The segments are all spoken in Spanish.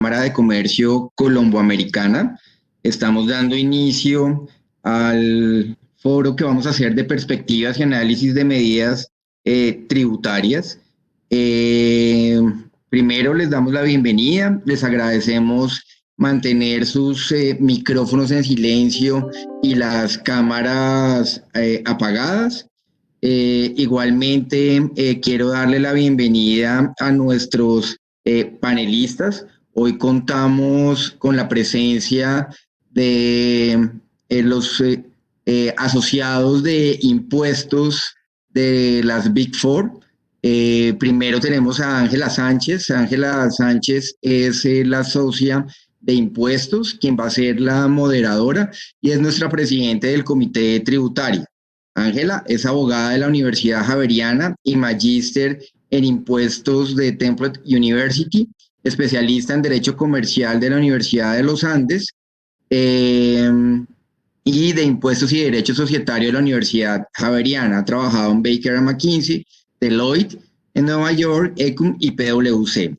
Cámara de Comercio Colomboamericana. Estamos dando inicio al foro que vamos a hacer de perspectivas y análisis de medidas tributarias. Primero les damos la bienvenida, les agradecemos mantener sus micrófonos en silencio y las cámaras apagadas. Igualmente, quiero darle la bienvenida a nuestros panelistas. Hoy contamos con la presencia de los asociados de impuestos de las Big Four. Primero tenemos a Ángela Sánchez. Ángela Sánchez es la socia de impuestos, quien va a ser la moderadora y es nuestra presidenta del comité tributario. Ángela es abogada de la Universidad Javeriana y magíster en impuestos de Temple University, especialista en Derecho Comercial de la Universidad de los Andes y de Impuestos y Derecho Societario de la Universidad Javeriana. Ha trabajado en Baker McKinsey, Deloitte en Nueva York, Ecum y PwC.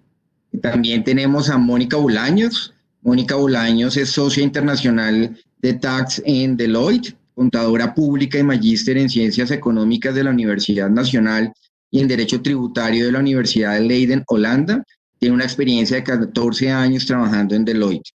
También tenemos a Mónica Bolaños. Mónica Bolaños es socia internacional de Tax en Deloitte, contadora pública y magíster en Ciencias Económicas de la Universidad Nacional y en Derecho Tributario de la Universidad de Leiden, Holanda. Tiene una experiencia de 14 años trabajando en Deloitte.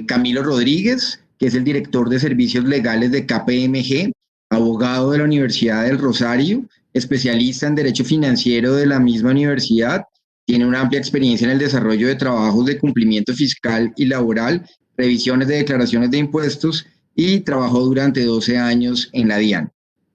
Camilo Rodríguez, que es el director de Servicios Legales de KPMG, abogado de la Universidad del Rosario, especialista en Derecho Financiero de la misma universidad. Tiene una amplia experiencia en el desarrollo de trabajos de cumplimiento fiscal y laboral, revisiones de declaraciones de impuestos y trabajó durante 12 años en la DIAN.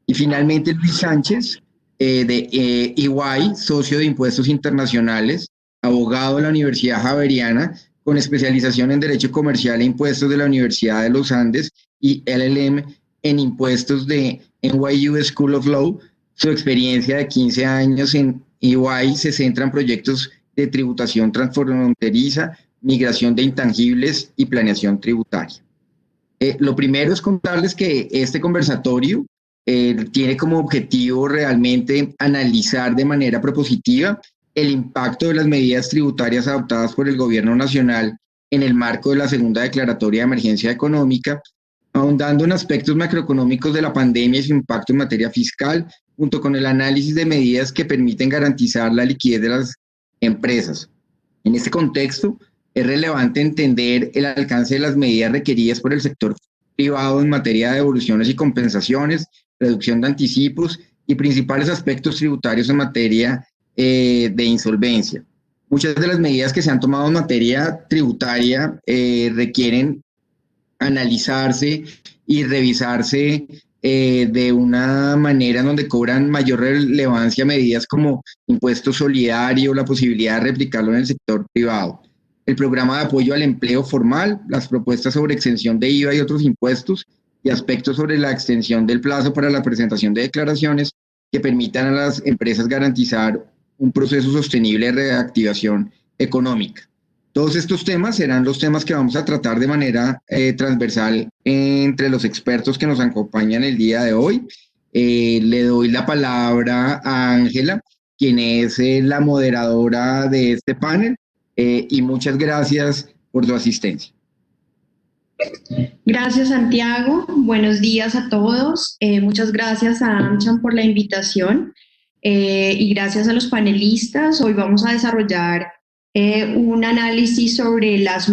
Y finalmente Luis Sánchez, de EY, socio de Impuestos Internacionales, abogado de la Universidad Javeriana, con especialización en Derecho Comercial e Impuestos de la Universidad de los Andes y LLM en Impuestos de NYU School of Law. Su experiencia de 15 años en EY se centra en proyectos de tributación transfronteriza, migración de intangibles y planeación tributaria. Lo primero es contarles que este conversatorio tiene como objetivo realmente analizar de manera propositiva el impacto de las medidas tributarias adoptadas por el Gobierno Nacional en el marco de la segunda declaratoria de emergencia económica, ahondando en aspectos macroeconómicos de la pandemia y su impacto en materia fiscal, junto con el análisis de medidas que permiten garantizar la liquidez de las empresas. En este contexto, es relevante entender el alcance de las medidas requeridas por el sector privado en materia de devoluciones y compensaciones, reducción de anticipos y principales aspectos tributarios en materia de insolvencia. Muchas de las medidas que se han tomado en materia tributaria requieren analizarse y revisarse de una manera en donde cobran mayor relevancia medidas como impuesto solidario, la posibilidad de replicarlo en el sector privado, el programa de apoyo al empleo formal, las propuestas sobre exención de IVA y otros impuestos y aspectos sobre la extensión del plazo para la presentación de declaraciones que permitan a las empresas garantizar un proceso sostenible de reactivación económica. Todos estos temas serán los temas que vamos a tratar de manera transversal entre los expertos que nos acompañan el día de hoy. Le doy la palabra a Ángela, quien es la moderadora de este panel, y muchas gracias por su asistencia. Gracias, Santiago. Buenos días a todos. Muchas gracias a AmCham por la invitación y gracias a los panelistas. Hoy vamos a desarrollar un análisis sobre las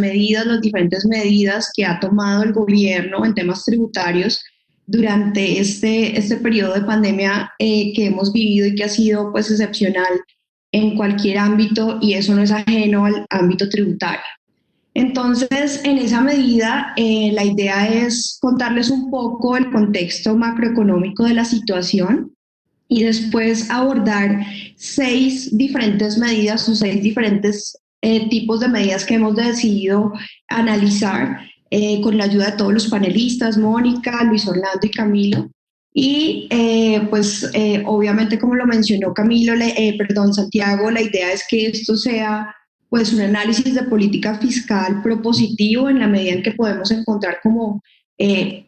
diferentes medidas que ha tomado el gobierno en temas tributarios durante este periodo de pandemia que hemos vivido y que ha sido pues excepcional en cualquier ámbito, y eso no es ajeno al ámbito tributario. Entonces, en esa medida, la idea es contarles un poco el contexto macroeconómico de la situación y después abordar 6 diferentes medidas o 6 diferentes tipos de medidas que hemos decidido analizar con la ayuda de todos los panelistas, Mónica, Luis Orlando y Camilo. Y obviamente, como lo mencionó Santiago, la idea es que esto sea pues un análisis de política fiscal propositivo en la medida en que podemos encontrar como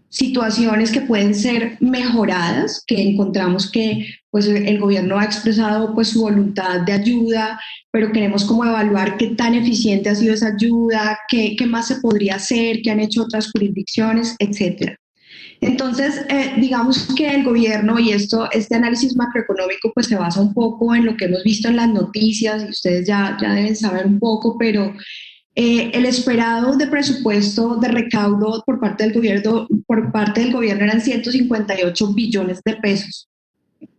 situaciones que pueden ser mejoradas, que encontramos que pues, el gobierno ha expresado pues, su voluntad de ayuda, pero queremos como evaluar qué tan eficiente ha sido esa ayuda, qué más se podría hacer, qué han hecho otras jurisdicciones, etcétera. Entonces, digamos que el gobierno y este análisis macroeconómico pues se basa un poco en lo que hemos visto en las noticias y ustedes ya deben saber un poco, pero el esperado de presupuesto de recaudo por parte del gobierno eran 158 billones de pesos.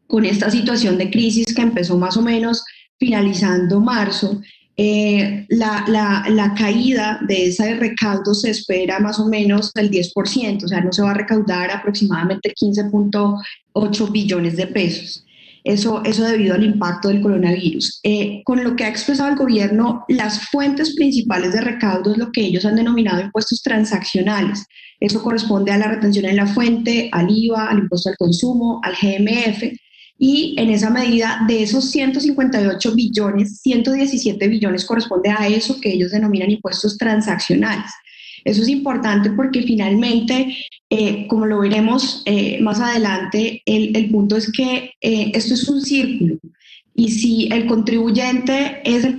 Con esta situación de crisis que empezó más o menos finalizando marzo, la caída de ese recaudo se espera más o menos el 10%, o sea, no se va a recaudar aproximadamente 15.8 billones de pesos. Eso debido al impacto del coronavirus. Con lo que ha expresado el gobierno, las fuentes principales de recaudo es lo que ellos han denominado impuestos transaccionales. Eso corresponde a la retención en la fuente, al IVA, al impuesto al consumo, al GMF, y en esa medida, de esos 158 billones, 117 billones corresponde a eso que ellos denominan impuestos transaccionales. Eso es importante porque finalmente, como lo veremos más adelante, el punto es que esto es un círculo. Y si el contribuyente es el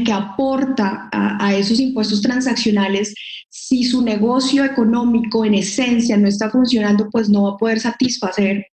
que aporta a esos impuestos transaccionales, si su negocio económico en esencia no está funcionando, pues no va a poder satisfacer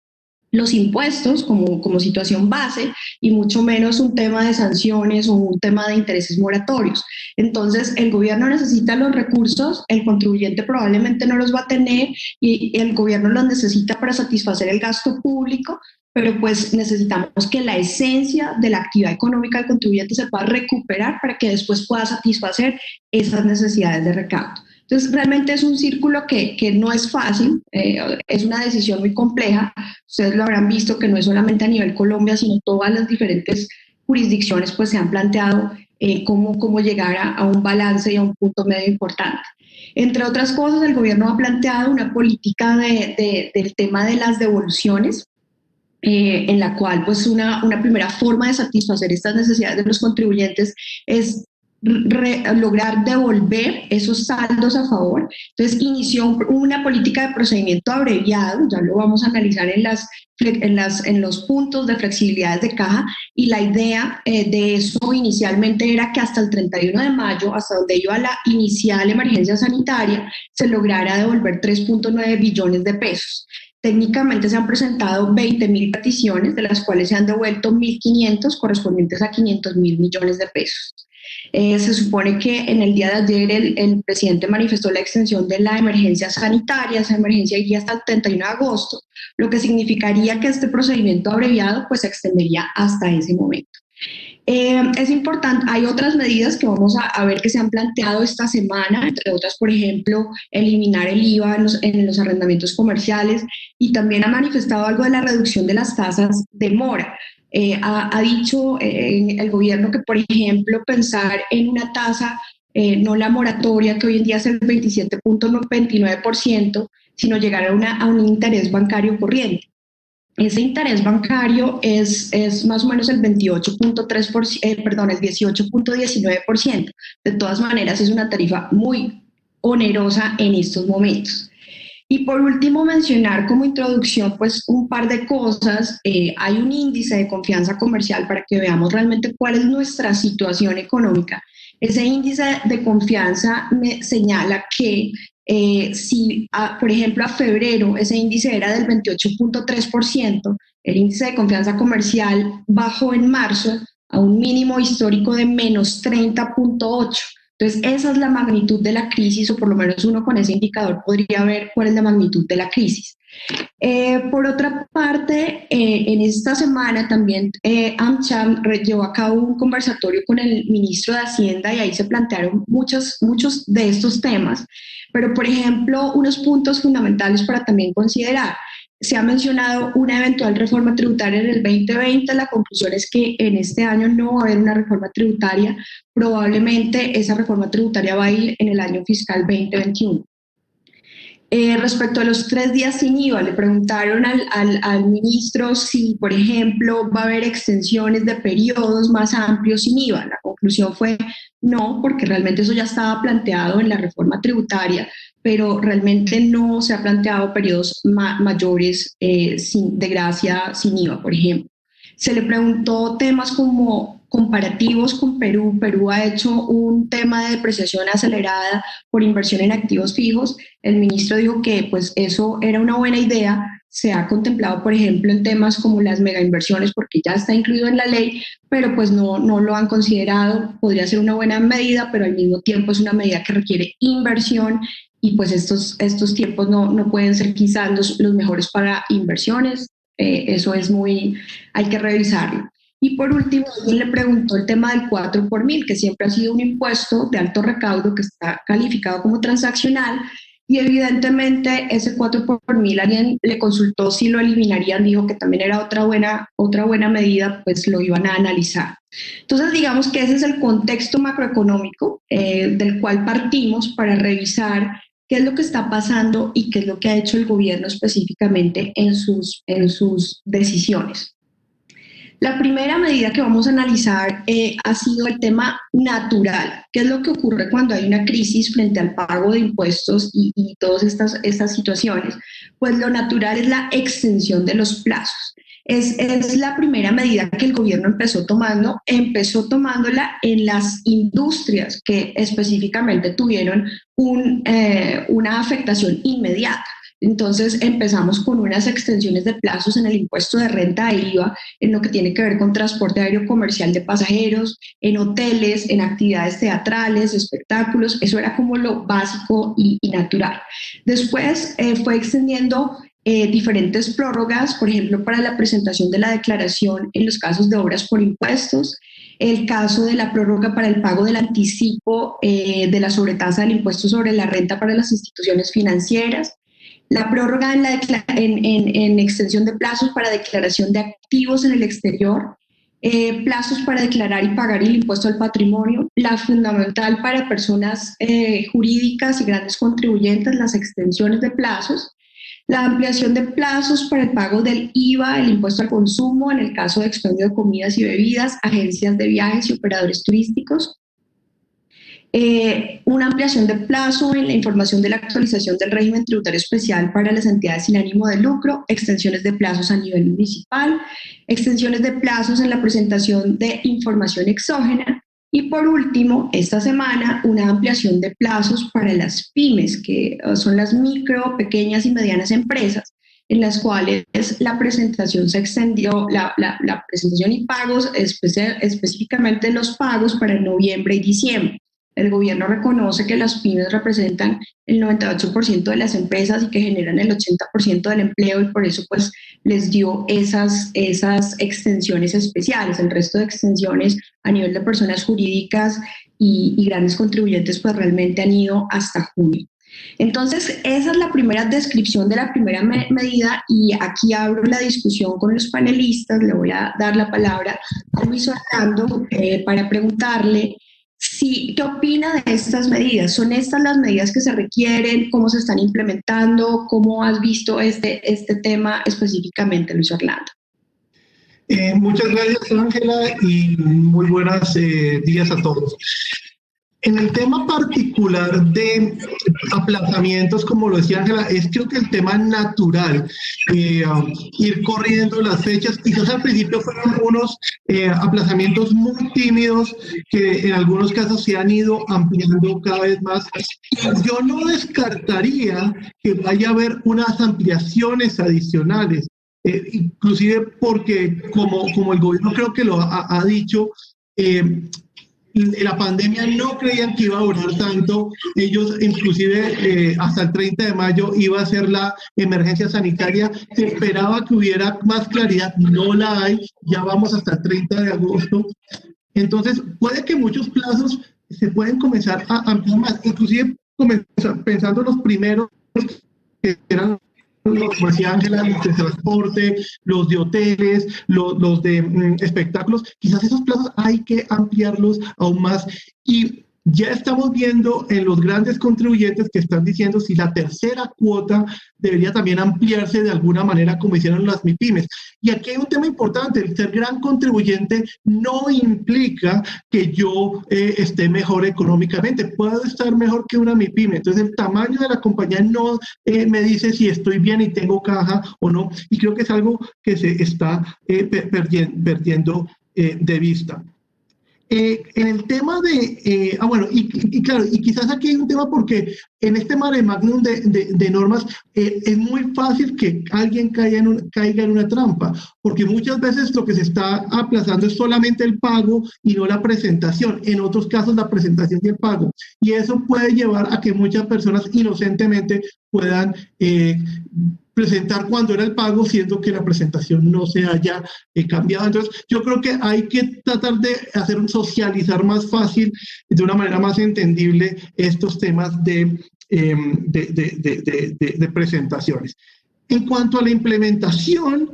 los impuestos como situación base y mucho menos un tema de sanciones o un tema de intereses moratorios. Entonces, el gobierno necesita los recursos, el contribuyente probablemente no los va a tener y el gobierno los necesita para satisfacer el gasto público, pero pues necesitamos que la esencia de la actividad económica del contribuyente se pueda recuperar para que después pueda satisfacer esas necesidades de recaudo. Entonces, realmente es un círculo que no es fácil, es una decisión muy compleja. Ustedes lo habrán visto que no es solamente a nivel Colombia, sino todas las diferentes jurisdicciones pues se han planteado cómo llegar a un balance y a un punto medio importante. Entre otras cosas, el gobierno ha planteado una política del tema de las devoluciones, en la cual pues una primera forma de satisfacer estas necesidades de los contribuyentes es lograr devolver esos saldos a favor. Entonces inició una política de procedimiento abreviado, ya lo vamos a analizar en los puntos de flexibilidades de caja, y la idea de eso inicialmente era que hasta el 31 de mayo, hasta donde iba la inicial emergencia sanitaria, se lograra devolver 3.9 billones de pesos. Técnicamente se han presentado 20.000 peticiones, de las cuales se han devuelto 1.500 correspondientes a 500.000 millones de pesos. Se supone que en el día de ayer el presidente manifestó la extensión de la emergencia sanitaria. Esa emergencia iría hasta el 31 de agosto, lo que significaría que este procedimiento abreviado pues se extendería hasta ese momento. Es importante, hay otras medidas que vamos a ver que se han planteado esta semana, entre otras, por ejemplo, eliminar el IVA en los arrendamientos comerciales, y también ha manifestado algo de la reducción de las tasas de mora. Ha dicho el gobierno que, por ejemplo, pensar en una tasa, no la moratoria, que hoy en día es el 27.29%, sino llegar a un interés bancario corriente. Ese interés bancario es más o menos el 28.3%, perdón, el 18.19%. De todas maneras, es una tarifa muy onerosa en estos momentos. Y por último, mencionar como introducción pues un par de cosas. Hay un índice de confianza comercial para que veamos realmente cuál es nuestra situación económica. Ese índice de confianza me señala que si, por ejemplo, a febrero ese índice era del 28.3%, el índice de confianza comercial bajó en marzo a un mínimo histórico de menos 30.8%. Entonces, esa es la magnitud de la crisis, o por lo menos uno con ese indicador podría ver cuál es la magnitud de la crisis. Por otra parte, en esta semana también AmCham llevó a cabo un conversatorio con el ministro de Hacienda y ahí se plantearon muchos de estos temas, pero por ejemplo, unos puntos fundamentales para también considerar. Se ha mencionado una eventual reforma tributaria en el 2020. La conclusión es que en este año no va a haber una reforma tributaria. Probablemente esa reforma tributaria va a ir en el año fiscal 2021. Respecto a los 3 días sin IVA, le preguntaron al ministro si, por ejemplo, va a haber extensiones de periodos más amplios sin IVA. La conclusión fue no, porque realmente eso ya estaba planteado en la reforma tributaria, pero realmente no se ha planteado periodos mayores de gracia sin IVA, por ejemplo. Se le preguntó temas como comparativos con Perú. Perú ha hecho un tema de depreciación acelerada por inversión en activos fijos. El ministro dijo que pues eso era una buena idea. Se ha contemplado, por ejemplo, en temas como las megainversiones, porque ya está incluido en la ley, pero pues no lo han considerado. Podría ser una buena medida, pero al mismo tiempo es una medida que requiere inversión y pues estos tiempos no pueden ser quizás los mejores para inversiones. Eso es hay que revisarlo. Y por último, alguien le preguntó el tema del 4 por mil, que siempre ha sido un impuesto de alto recaudo que está calificado como transaccional, y evidentemente ese 4 por mil alguien le consultó si lo eliminarían, dijo que también era otra buena medida, pues lo iban a analizar. Entonces digamos que ese es el contexto macroeconómico del cual partimos para revisar qué es lo que está pasando y qué es lo que ha hecho el gobierno específicamente en sus decisiones. La primera medida que vamos a analizar ha sido el tema natural. ¿Qué es lo que ocurre cuando hay una crisis frente al pago de impuestos y todas estas situaciones? Pues lo natural es la extensión de los plazos. Es la primera medida que el gobierno empezó tomándola en las industrias que específicamente tuvieron una afectación inmediata. Entonces empezamos con unas extensiones de plazos en el impuesto de renta de IVA, en lo que tiene que ver con transporte aéreo comercial de pasajeros, en hoteles, en actividades teatrales, espectáculos. Eso era como lo básico y natural. Después fue extendiendo diferentes prórrogas, por ejemplo, para la presentación de la declaración en los casos de obras por impuestos, el caso de la prórroga para el pago del anticipo de la sobretasa del impuesto sobre la renta para las instituciones financieras, la prórroga en extensión de plazos para declaración de activos en el exterior, plazos para declarar y pagar el impuesto al patrimonio, la fundamental para personas jurídicas y grandes contribuyentes, las extensiones de plazos, la ampliación de plazos para el pago del IVA, el impuesto al consumo, en el caso de expendio de comidas y bebidas, agencias de viajes y operadores turísticos, una ampliación de plazo en la información de la actualización del régimen tributario especial para las entidades sin ánimo de lucro, extensiones de plazos a nivel municipal, extensiones de plazos en la presentación de información exógena y por último, esta semana, una ampliación de plazos para las pymes, que son las micro, pequeñas y medianas empresas, en las cuales la presentación se extendió, la presentación y pagos, específicamente los pagos para noviembre y diciembre. El gobierno reconoce que las pymes representan el 98% de las empresas y que generan el 80% del empleo y por eso pues les dio esas extensiones especiales. El resto de extensiones a nivel de personas jurídicas y grandes contribuyentes pues realmente han ido hasta junio. Entonces, esa es la primera descripción de la primera medida y aquí abro la discusión con los panelistas. Le voy a dar la palabra a Luis Orlando para preguntarle ¿qué opina de estas medidas? ¿Son estas las medidas que se requieren? ¿Cómo se están implementando? ¿Cómo has visto este tema específicamente, Luis Orlando? Muchas gracias, Ángela, y muy buenos días a todos. En el tema particular de aplazamientos, como lo decía Ángela, es creo que el tema natural, ir corriendo las fechas. Quizás al principio fueron unos aplazamientos muy tímidos que en algunos casos se han ido ampliando cada vez más. Yo no descartaría que vaya a haber unas ampliaciones adicionales, inclusive porque como el gobierno creo que lo ha dicho, la pandemia no creían que iba a durar tanto. Ellos inclusive hasta el 30 de mayo iba a ser la emergencia sanitaria. Se esperaba que hubiera más claridad, no la hay. Ya vamos hasta el 30 de agosto. Entonces puede que muchos plazos se pueden comenzar a ampliar más. Inclusive pensando en los primeros que eran como decía Ángela, los de transporte, los de hoteles, los de espectáculos, quizás esos plazos hay que ampliarlos aún más. Y Ya estamos viendo en los grandes contribuyentes que están diciendo si la tercera cuota debería también ampliarse de alguna manera como hicieron las MIPYMES. Y aquí hay un tema importante, el ser gran contribuyente no implica que yo esté mejor económicamente, puedo estar mejor que una MIPYME, entonces el tamaño de la compañía no me dice si estoy bien y tengo caja o no, y creo que es algo que se está perdiendo de vista. En el tema de, bueno, y claro, y quizás aquí hay un tema porque en este mare magnum de normas es muy fácil que alguien caiga en una trampa, porque muchas veces lo que se está aplazando es solamente el pago y no la presentación, en otros casos la presentación y el pago, y eso puede llevar a que muchas personas inocentemente puedan presentar cuando era el pago, siendo que la presentación no se haya cambiado. Entonces, yo creo que hay que tratar de hacer socializar más fácil, de una manera más entendible, estos temas de presentaciones. En cuanto a la implementación,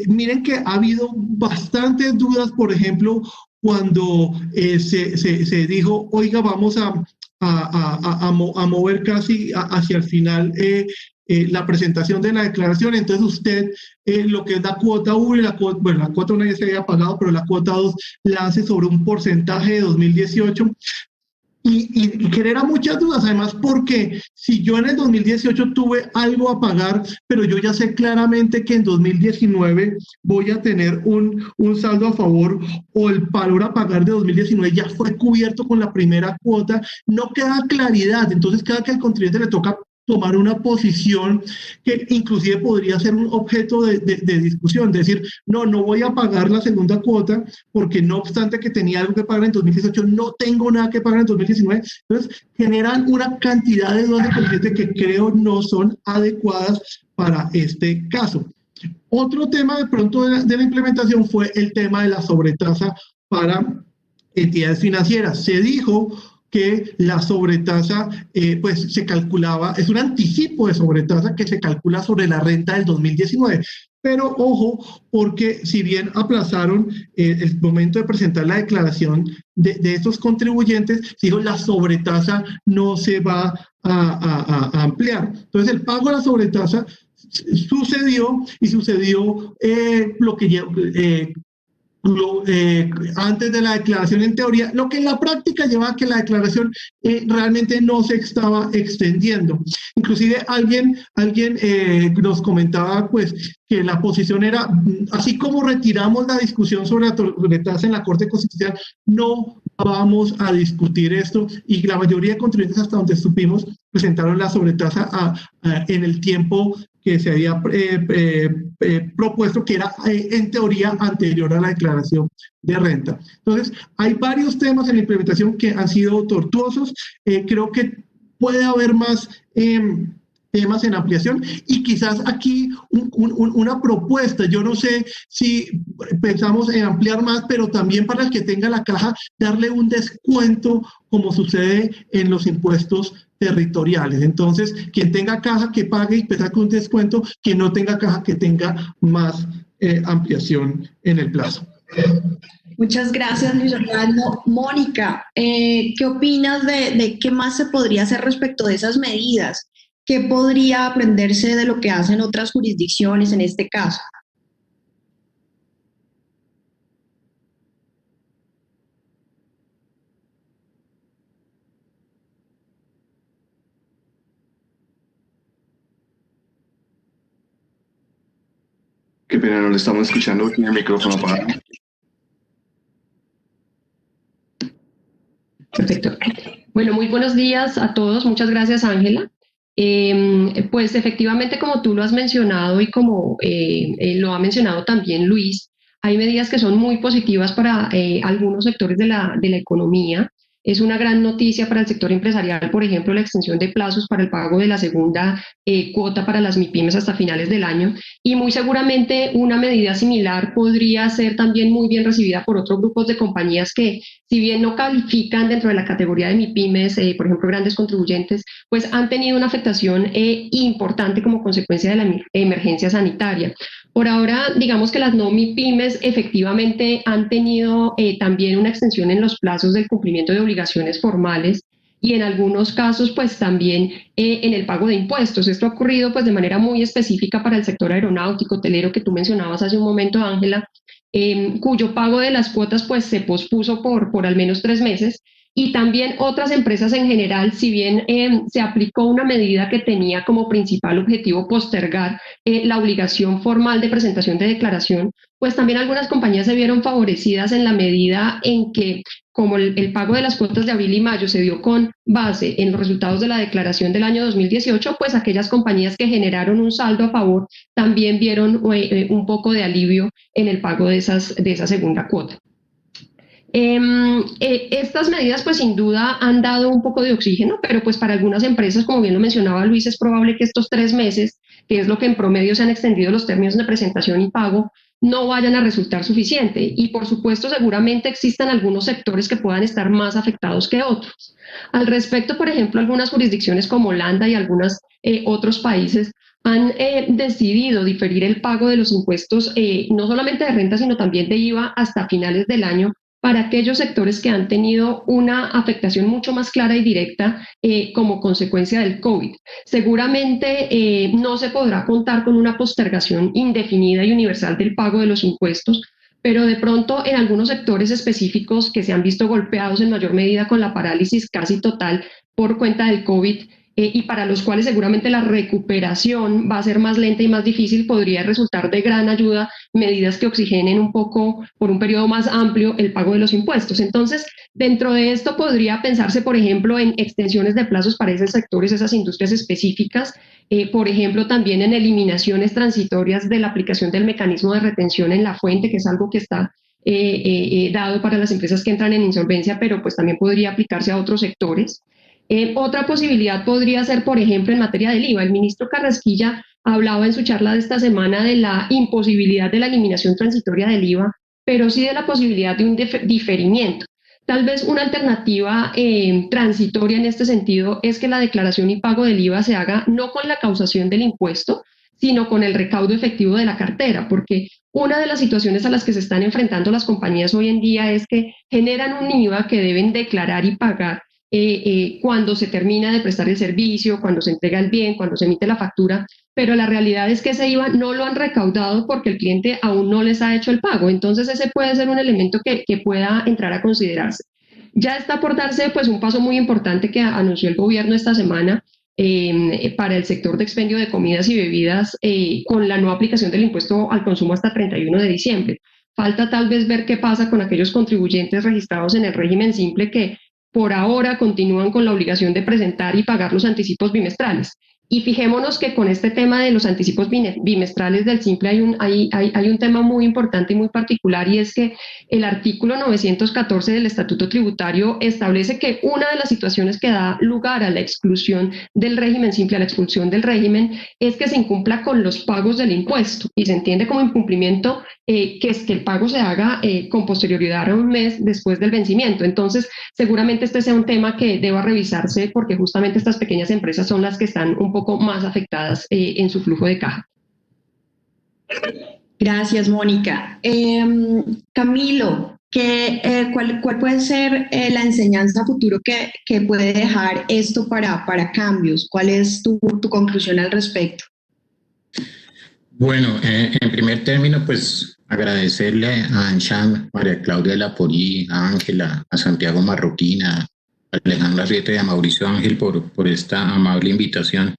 miren que ha habido bastantes dudas, por ejemplo, cuando se dijo, oiga, vamos a mover casi hacia el final la presentación de la declaración, entonces usted lo que es la cuota 1 y la cuota 1 ya se había pagado, pero la cuota 2 la hace sobre un porcentaje de 2018 y genera muchas dudas, además porque si yo en el 2018 tuve algo a pagar, pero yo ya sé claramente que en 2019 voy a tener un saldo a favor o el valor a pagar de 2019 ya fue cubierto con la primera cuota, no queda claridad, entonces cada que al contribuyente le toca tomar una posición que inclusive podría ser un objeto de discusión, decir, no voy a pagar la segunda cuota porque no obstante que tenía algo que pagar en 2018, no tengo nada que pagar en 2019, entonces generan una cantidad de dudas de contribuyente que creo no son adecuadas para este caso. Otro tema de pronto de la implementación fue el tema de la sobretasa para entidades financieras. Se dijo que la sobretasa pues se calculaba, es un anticipo de sobretasa que se calcula sobre la renta del 2019. Pero ojo, porque si bien aplazaron el momento de presentar la declaración de estos contribuyentes, dijo la sobretasa no se va a ampliar. Entonces el pago de la sobretasa sucedió lo que antes de la declaración en teoría, lo que en la práctica lleva a que la declaración realmente no se estaba extendiendo. Inclusive alguien nos comentaba pues que la posición era, así como retiramos la discusión sobre la sobretasa en la Corte Constitucional, no vamos a discutir esto, y la mayoría de contribuyentes, hasta donde supimos, presentaron la sobretasa en el tiempo que se había propuesto, que era en teoría anterior a la declaración de renta. Entonces, hay varios temas en la implementación que han sido tortuosos. Creo que puede haber más temas en ampliación y quizás aquí una propuesta. Yo no sé si pensamos en ampliar más, pero también para el que tenga la caja, darle un descuento como sucede en los impuestos territoriales. Entonces, quien tenga caja que pague y pesar con un descuento, quien no tenga caja que tenga más ampliación en el plazo. Muchas gracias, Luis Orlando. Mónica, ¿qué opinas de qué más se podría hacer respecto de esas medidas? ¿Qué podría aprenderse de lo que hacen otras jurisdicciones en este caso? Qué pena, no le estamos escuchando, tiene el micrófono apagado. Perfecto. Bueno, muy buenos días a todos. Muchas gracias, Ángela. Pues efectivamente, como tú lo has mencionado y como lo ha mencionado también Luis, hay medidas que son muy positivas para algunos sectores de la economía. Es una gran noticia para el sector empresarial, por ejemplo, la extensión de plazos para el pago de la segunda cuota para las MIPYMES hasta finales del año, y muy seguramente una medida similar podría ser también muy bien recibida por otros grupos de compañías que, si bien no califican dentro de la categoría de MIPYMES, por ejemplo, grandes contribuyentes, pues han tenido una afectación importante como consecuencia de la emergencia sanitaria. Por ahora, digamos que las no MIPYMES efectivamente han tenido también una extensión en los plazos del cumplimiento de obligaciones formales y en algunos casos pues también en el pago de impuestos. Esto ha ocurrido pues de manera muy específica para el sector aeronáutico, hotelero que tú mencionabas hace un momento, Ángela, cuyo pago de las cuotas pues se pospuso por al menos 3 meses. Y también otras empresas en general, si bien se aplicó una medida que tenía como principal objetivo postergar la obligación formal de presentación de declaración, pues también algunas compañías se vieron favorecidas en la medida en que, como el pago de las cuotas de abril y mayo se dio con base en los resultados de la declaración del año 2018, pues aquellas compañías que generaron un saldo a favor también vieron un poco de alivio en el pago de esa segunda cuota. Estas medidas pues sin duda han dado un poco de oxígeno, pero pues para algunas empresas, como bien lo mencionaba Luis, es probable que estos 3 meses, que es lo que en promedio se han extendido los términos de presentación y pago, no vayan a resultar suficiente. Y por supuesto seguramente existan algunos sectores que puedan estar más afectados que otros. Al respecto, por ejemplo, algunas jurisdicciones como Holanda y algunos otros países han decidido diferir el pago de los impuestos, no solamente de renta, sino también de IVA hasta finales del año, para aquellos sectores que han tenido una afectación mucho más clara y directa como consecuencia del COVID. Seguramente no se podrá contar con una postergación indefinida y universal del pago de los impuestos, pero de pronto en algunos sectores específicos que se han visto golpeados en mayor medida con la parálisis casi total por cuenta del COVID, y para los cuales seguramente la recuperación va a ser más lenta y más difícil, podría resultar de gran ayuda medidas que oxigenen un poco por un periodo más amplio el pago de los impuestos. Entonces, dentro de esto podría pensarse, por ejemplo, en extensiones de plazos para esos sectores, esas industrias específicas, por ejemplo, también en eliminaciones transitorias de la aplicación del mecanismo de retención en la fuente, que es algo que está dado para las empresas que entran en insolvencia, pero pues también podría aplicarse a otros sectores. Otra posibilidad podría ser, por ejemplo, en materia del IVA. El ministro Carrasquilla hablaba en su charla de esta semana de la imposibilidad de la eliminación transitoria del IVA, pero sí de la posibilidad de un diferimiento. Tal vez una alternativa transitoria en este sentido es que la declaración y pago del IVA se haga no con la causación del impuesto, sino con el recaudo efectivo de la cartera, porque una de las situaciones a las que se están enfrentando las compañías hoy en día es que generan un IVA que deben declarar y pagar cuando se termina de prestar el servicio, cuando se entrega el bien, cuando se emite la factura, pero la realidad es que ese IVA no lo han recaudado porque el cliente aún no les ha hecho el pago. Entonces ese puede ser un elemento que pueda entrar a considerarse. Ya está por darse pues un paso muy importante que anunció el gobierno esta semana para el sector de expendio de comidas y bebidas con la nueva aplicación del impuesto al consumo hasta 31 de diciembre. Falta tal vez ver qué pasa con aquellos contribuyentes registrados en el régimen simple que por ahora continúan con la obligación de presentar y pagar los anticipos bimestrales. Y fijémonos que con este tema de los anticipos bimestrales del simple hay un tema muy importante y muy particular, y es que el artículo 914 del Estatuto Tributario establece que una de las situaciones que da lugar a la exclusión del régimen simple, a la expulsión del régimen, es que se incumpla con los pagos del impuesto, y se entiende como incumplimiento que es que el pago se haga con posterioridad a un mes después del vencimiento. Entonces, seguramente este sea un tema que deba revisarse porque justamente estas pequeñas empresas son las que están un poco más afectadas en su flujo de caja. Gracias, Mónica. Camilo, ¿cuál puede ser la enseñanza a futuro que puede dejar esto para cambios? ¿Cuál es tu conclusión al respecto? Bueno, en primer término, pues agradecerle a Ansham, María Claudia Laporí, a Ángela, a Santiago Marroquín, a Alejandra Rieta y a Mauricio Ángel por esta amable invitación.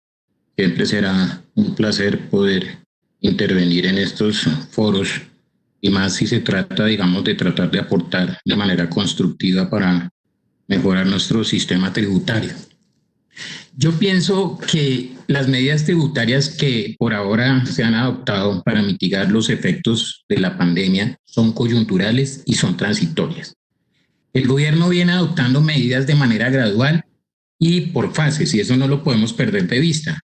Siempre será un placer poder intervenir en estos foros, y más si se trata, digamos, de tratar de aportar de manera constructiva para mejorar nuestro sistema tributario. Yo pienso que las medidas tributarias que por ahora se han adoptado para mitigar los efectos de la pandemia son coyunturales y son transitorias. El gobierno viene adoptando medidas de manera gradual y por fases, y eso no lo podemos perder de vista.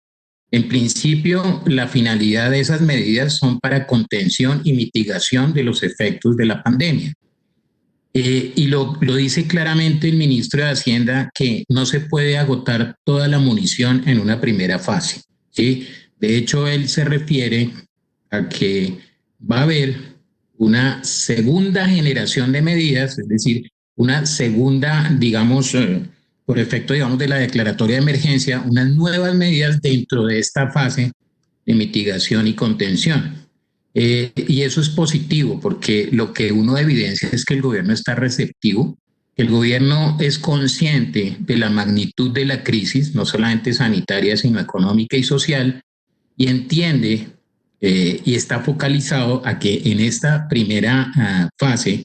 En principio, la finalidad de esas medidas son para contención y mitigación de los efectos de la pandemia. Y lo dice claramente el ministro de Hacienda, que no se puede agotar toda la munición en una primera fase, ¿sí? De hecho, él se refiere a que va a haber una segunda generación de medidas, es decir, una segunda, digamos, por efecto, digamos, de la declaratoria de emergencia, unas nuevas medidas dentro de esta fase de mitigación y contención. Y eso es positivo porque lo que uno evidencia es que el gobierno está receptivo, que el gobierno es consciente de la magnitud de la crisis, no solamente sanitaria, sino económica y social, y entiende y está focalizado a que en esta primera fase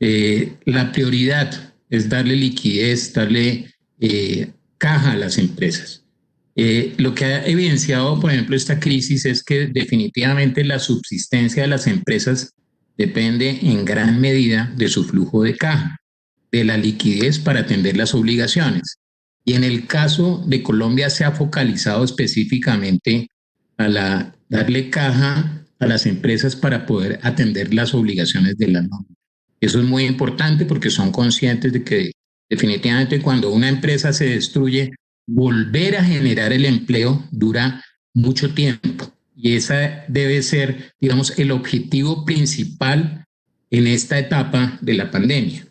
la prioridad es darle liquidez, darle caja a las empresas. Lo que ha evidenciado, por ejemplo, esta crisis es que definitivamente la subsistencia de las empresas depende en gran medida de su flujo de caja, de la liquidez para atender las obligaciones. Y en el caso de Colombia se ha focalizado específicamente a darle caja a las empresas para poder atender las obligaciones de la nómina. Eso es muy importante porque son conscientes de que definitivamente cuando una empresa se destruye, volver a generar el empleo dura mucho tiempo. Y ese debe ser, digamos, el objetivo principal en esta etapa de la pandemia.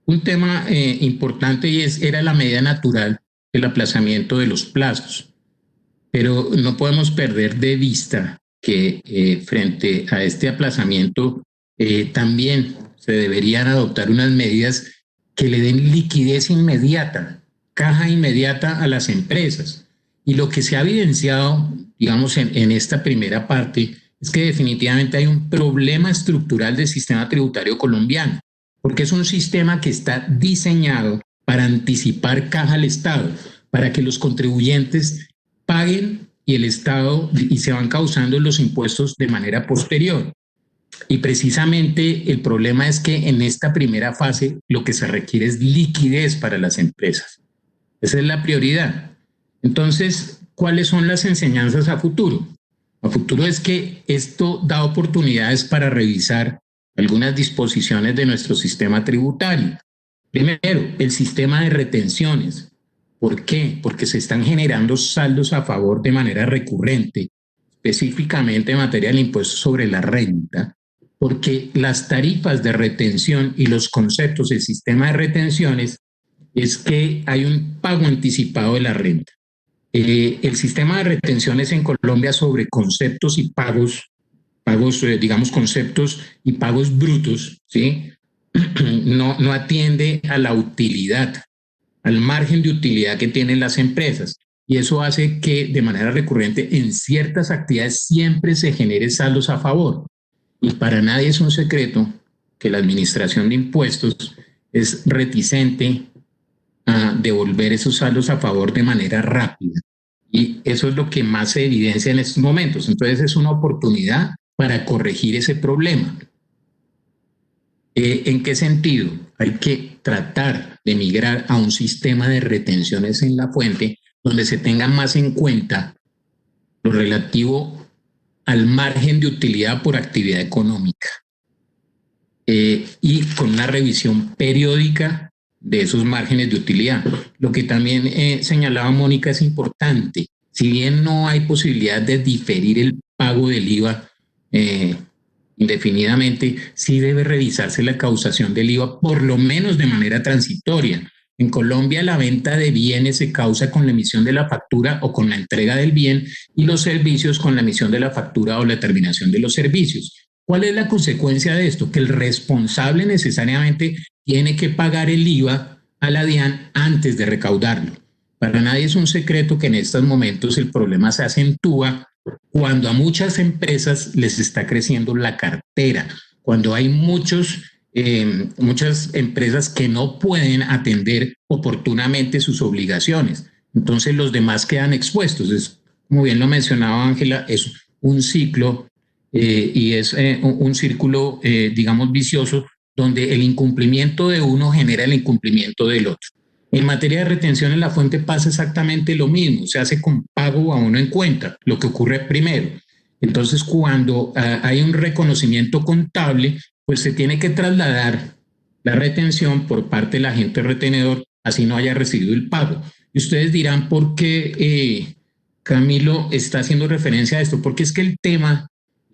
Un tema importante era la medida natural del aplazamiento de los plazos. Pero no podemos perder de vista que frente a este aplazamiento también se deberían adoptar unas medidas que le den liquidez inmediata, caja inmediata a las empresas. Y lo que se ha evidenciado, digamos, en esta primera parte, es que definitivamente hay un problema estructural del sistema tributario colombiano, porque es un sistema que está diseñado para anticipar caja al Estado, para que los contribuyentes paguen y el Estado y se van causando los impuestos de manera posterior. Y precisamente el problema es que en esta primera fase lo que se requiere es liquidez para las empresas. Esa es la prioridad. Entonces, ¿cuáles son las enseñanzas a futuro? A futuro es que esto da oportunidades para revisar algunas disposiciones de nuestro sistema tributario. Primero, el sistema de retenciones. ¿Por qué? Porque se están generando saldos a favor de manera recurrente, específicamente en materia del impuesto sobre la renta, porque las tarifas de retención y los conceptos del sistema de retenciones es que hay un pago anticipado de la renta. El sistema de retenciones en Colombia sobre conceptos y pagos, digamos conceptos y pagos brutos, ¿sí? No atiende a la utilidad, al margen de utilidad que tienen las empresas. Y eso hace que de manera recurrente en ciertas actividades siempre se genere saldos a favor. Y para nadie es un secreto que la administración de impuestos es reticente a devolver esos saldos a favor de manera rápida. Y eso es lo que más se evidencia en estos momentos. Entonces es una oportunidad para corregir ese problema. ¿En qué sentido? Hay que tratar de migrar a un sistema de retenciones en la fuente donde se tenga más en cuenta lo relativo al margen de utilidad por actividad económica y con una revisión periódica de esos márgenes de utilidad. Lo que también señalaba Mónica es importante. Si bien no hay posibilidad de diferir el pago del IVA indefinidamente, sí debe revisarse la causación del IVA, por lo menos de manera transitoria. En Colombia la venta de bienes se causa con la emisión de la factura o con la entrega del bien y los servicios con la emisión de la factura o la terminación de los servicios. ¿Cuál es la consecuencia de esto? Que el responsable necesariamente tiene que pagar el IVA a la DIAN antes de recaudarlo. Para nadie es un secreto que en estos momentos el problema se acentúa cuando a muchas empresas les está creciendo la cartera, cuando hay muchas empresas que no pueden atender oportunamente sus obligaciones. Entonces los demás quedan expuestos. Es, como bien lo mencionaba Ángela, es un ciclo y es un círculo, digamos, vicioso, donde el incumplimiento de uno genera el incumplimiento del otro. En materia de retención en la fuente pasa exactamente lo mismo, se hace con pago a uno en cuenta, lo que ocurre primero. Entonces, cuando hay un reconocimiento contable, pues se tiene que trasladar la retención por parte del agente retenedor, así no haya recibido el pago. Y ustedes dirán, ¿por qué Camilo está haciendo referencia a esto, porque es que el tema,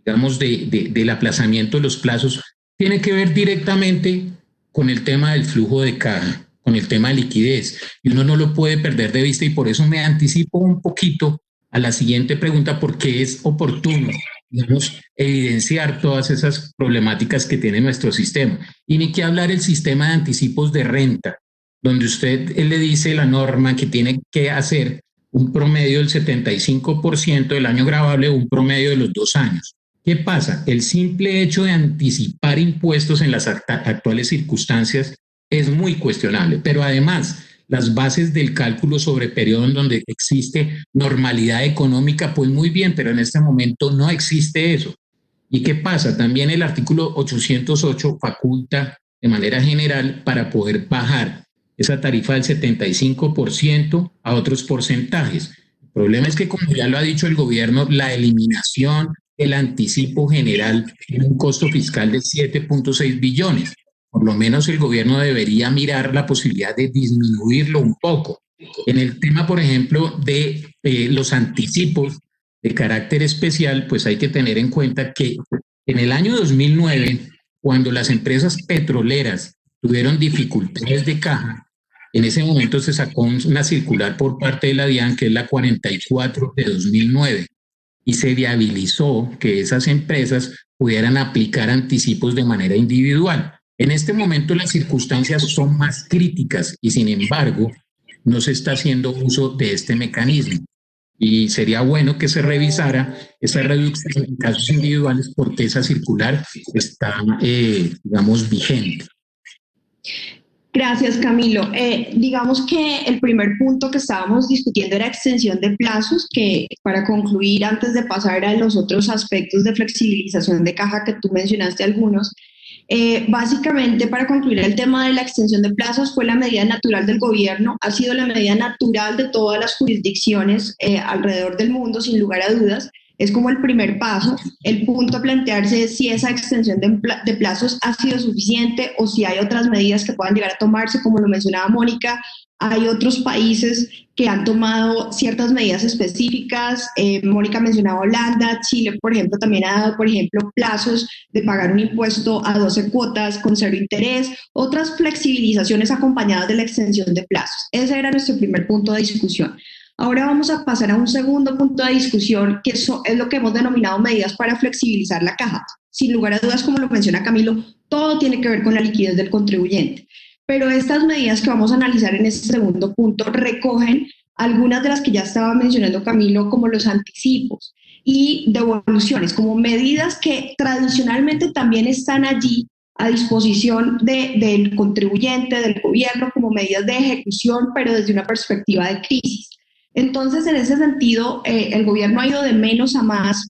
digamos, del aplazamiento de los plazos tiene que ver directamente con el tema del flujo de caja, con el tema de liquidez, y uno no lo puede perder de vista, y por eso me anticipo un poquito a la siguiente pregunta, porque es oportuno, digamos, evidenciar todas esas problemáticas que tiene nuestro sistema. Y ni que hablar el sistema de anticipos de renta, donde usted le dice la norma que tiene que hacer un promedio del 75% del año gravable o un promedio de los 2 años. ¿Qué pasa? El simple hecho de anticipar impuestos en las actuales circunstancias es muy cuestionable, pero además las bases del cálculo sobre periodo en donde existe normalidad económica, pues muy bien, pero en este momento no existe eso. ¿Y qué pasa? También el artículo 808 faculta de manera general para poder bajar esa tarifa del 75% a otros porcentajes. El problema es que, como ya lo ha dicho el gobierno, la eliminación del anticipo general tiene un costo fiscal de 7.6 billones. Por lo menos el gobierno debería mirar la posibilidad de disminuirlo un poco. En el tema, por ejemplo, de los anticipos de carácter especial, pues hay que tener en cuenta que en el año 2009, cuando las empresas petroleras tuvieron dificultades de caja, en ese momento se sacó una circular por parte de la DIAN, que es la 44 de 2009, y se viabilizó que esas empresas pudieran aplicar anticipos de manera individual. En este momento las circunstancias son más críticas y, sin embargo, no se está haciendo uso de este mecanismo. Y sería bueno que se revisara esa reducción en casos individuales, porque esa circular está, digamos, vigente. Gracias, Camilo. Digamos que el primer punto que estábamos discutiendo era extensión de plazos, que para concluir, antes de pasar a los otros aspectos de flexibilización de caja que tú mencionaste algunos, básicamente para concluir el tema de la extensión de plazos fue la medida natural del gobierno, ha sido la medida natural de todas las jurisdicciones alrededor del mundo, sin lugar a dudas. Es como el primer paso. El punto a plantearse es si esa extensión de plazos ha sido suficiente o si hay otras medidas que puedan llegar a tomarse, como lo mencionaba Mónica. Hay otros países que han tomado ciertas medidas específicas. Mónica mencionaba Holanda, Chile, por ejemplo, también ha dado, por ejemplo, plazos de pagar un impuesto a 12 cuotas con 0 interés, otras flexibilizaciones acompañadas de la extensión de plazos. Ese era nuestro primer punto de discusión. Ahora vamos a pasar a un segundo punto de discusión, que es lo que hemos denominado medidas para flexibilizar la caja. Sin lugar a dudas, como lo menciona Camilo, todo tiene que ver con la liquidez del contribuyente. Pero estas medidas que vamos a analizar en este segundo punto recogen algunas de las que ya estaba mencionando Camilo, como los anticipos y devoluciones, como medidas que tradicionalmente también están allí a disposición del contribuyente, del gobierno, como medidas de ejecución, pero desde una perspectiva de crisis. Entonces, en ese sentido, el gobierno ha ido de menos a más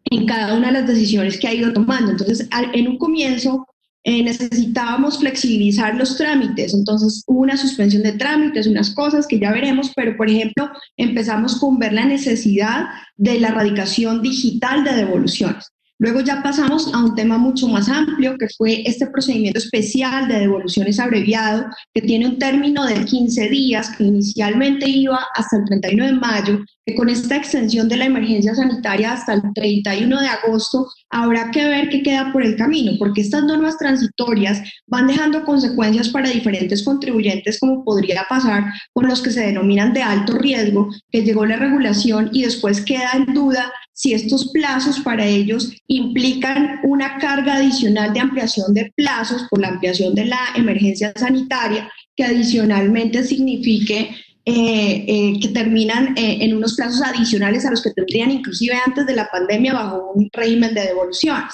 en cada una de las decisiones que ha ido tomando. Entonces, en un comienzo necesitábamos flexibilizar los trámites, entonces hubo una suspensión de trámites, unas cosas que ya veremos, pero por ejemplo, empezamos con ver la necesidad de la erradicación digital de devoluciones. Luego ya pasamos a un tema mucho más amplio, que fue este procedimiento especial de devoluciones abreviado, que tiene un término de 15 días, que inicialmente iba hasta el 31 de mayo, que con esta extensión de la emergencia sanitaria hasta el 31 de agosto, habrá que ver qué queda por el camino, porque estas normas transitorias van dejando consecuencias para diferentes contribuyentes, como podría pasar con los que se denominan de alto riesgo, que llegó la regulación y después queda en duda si estos plazos para ellos implican una carga adicional de ampliación de plazos por la ampliación de la emergencia sanitaria, que adicionalmente signifique que terminan en unos plazos adicionales a los que tendrían inclusive antes de la pandemia bajo un régimen de devoluciones.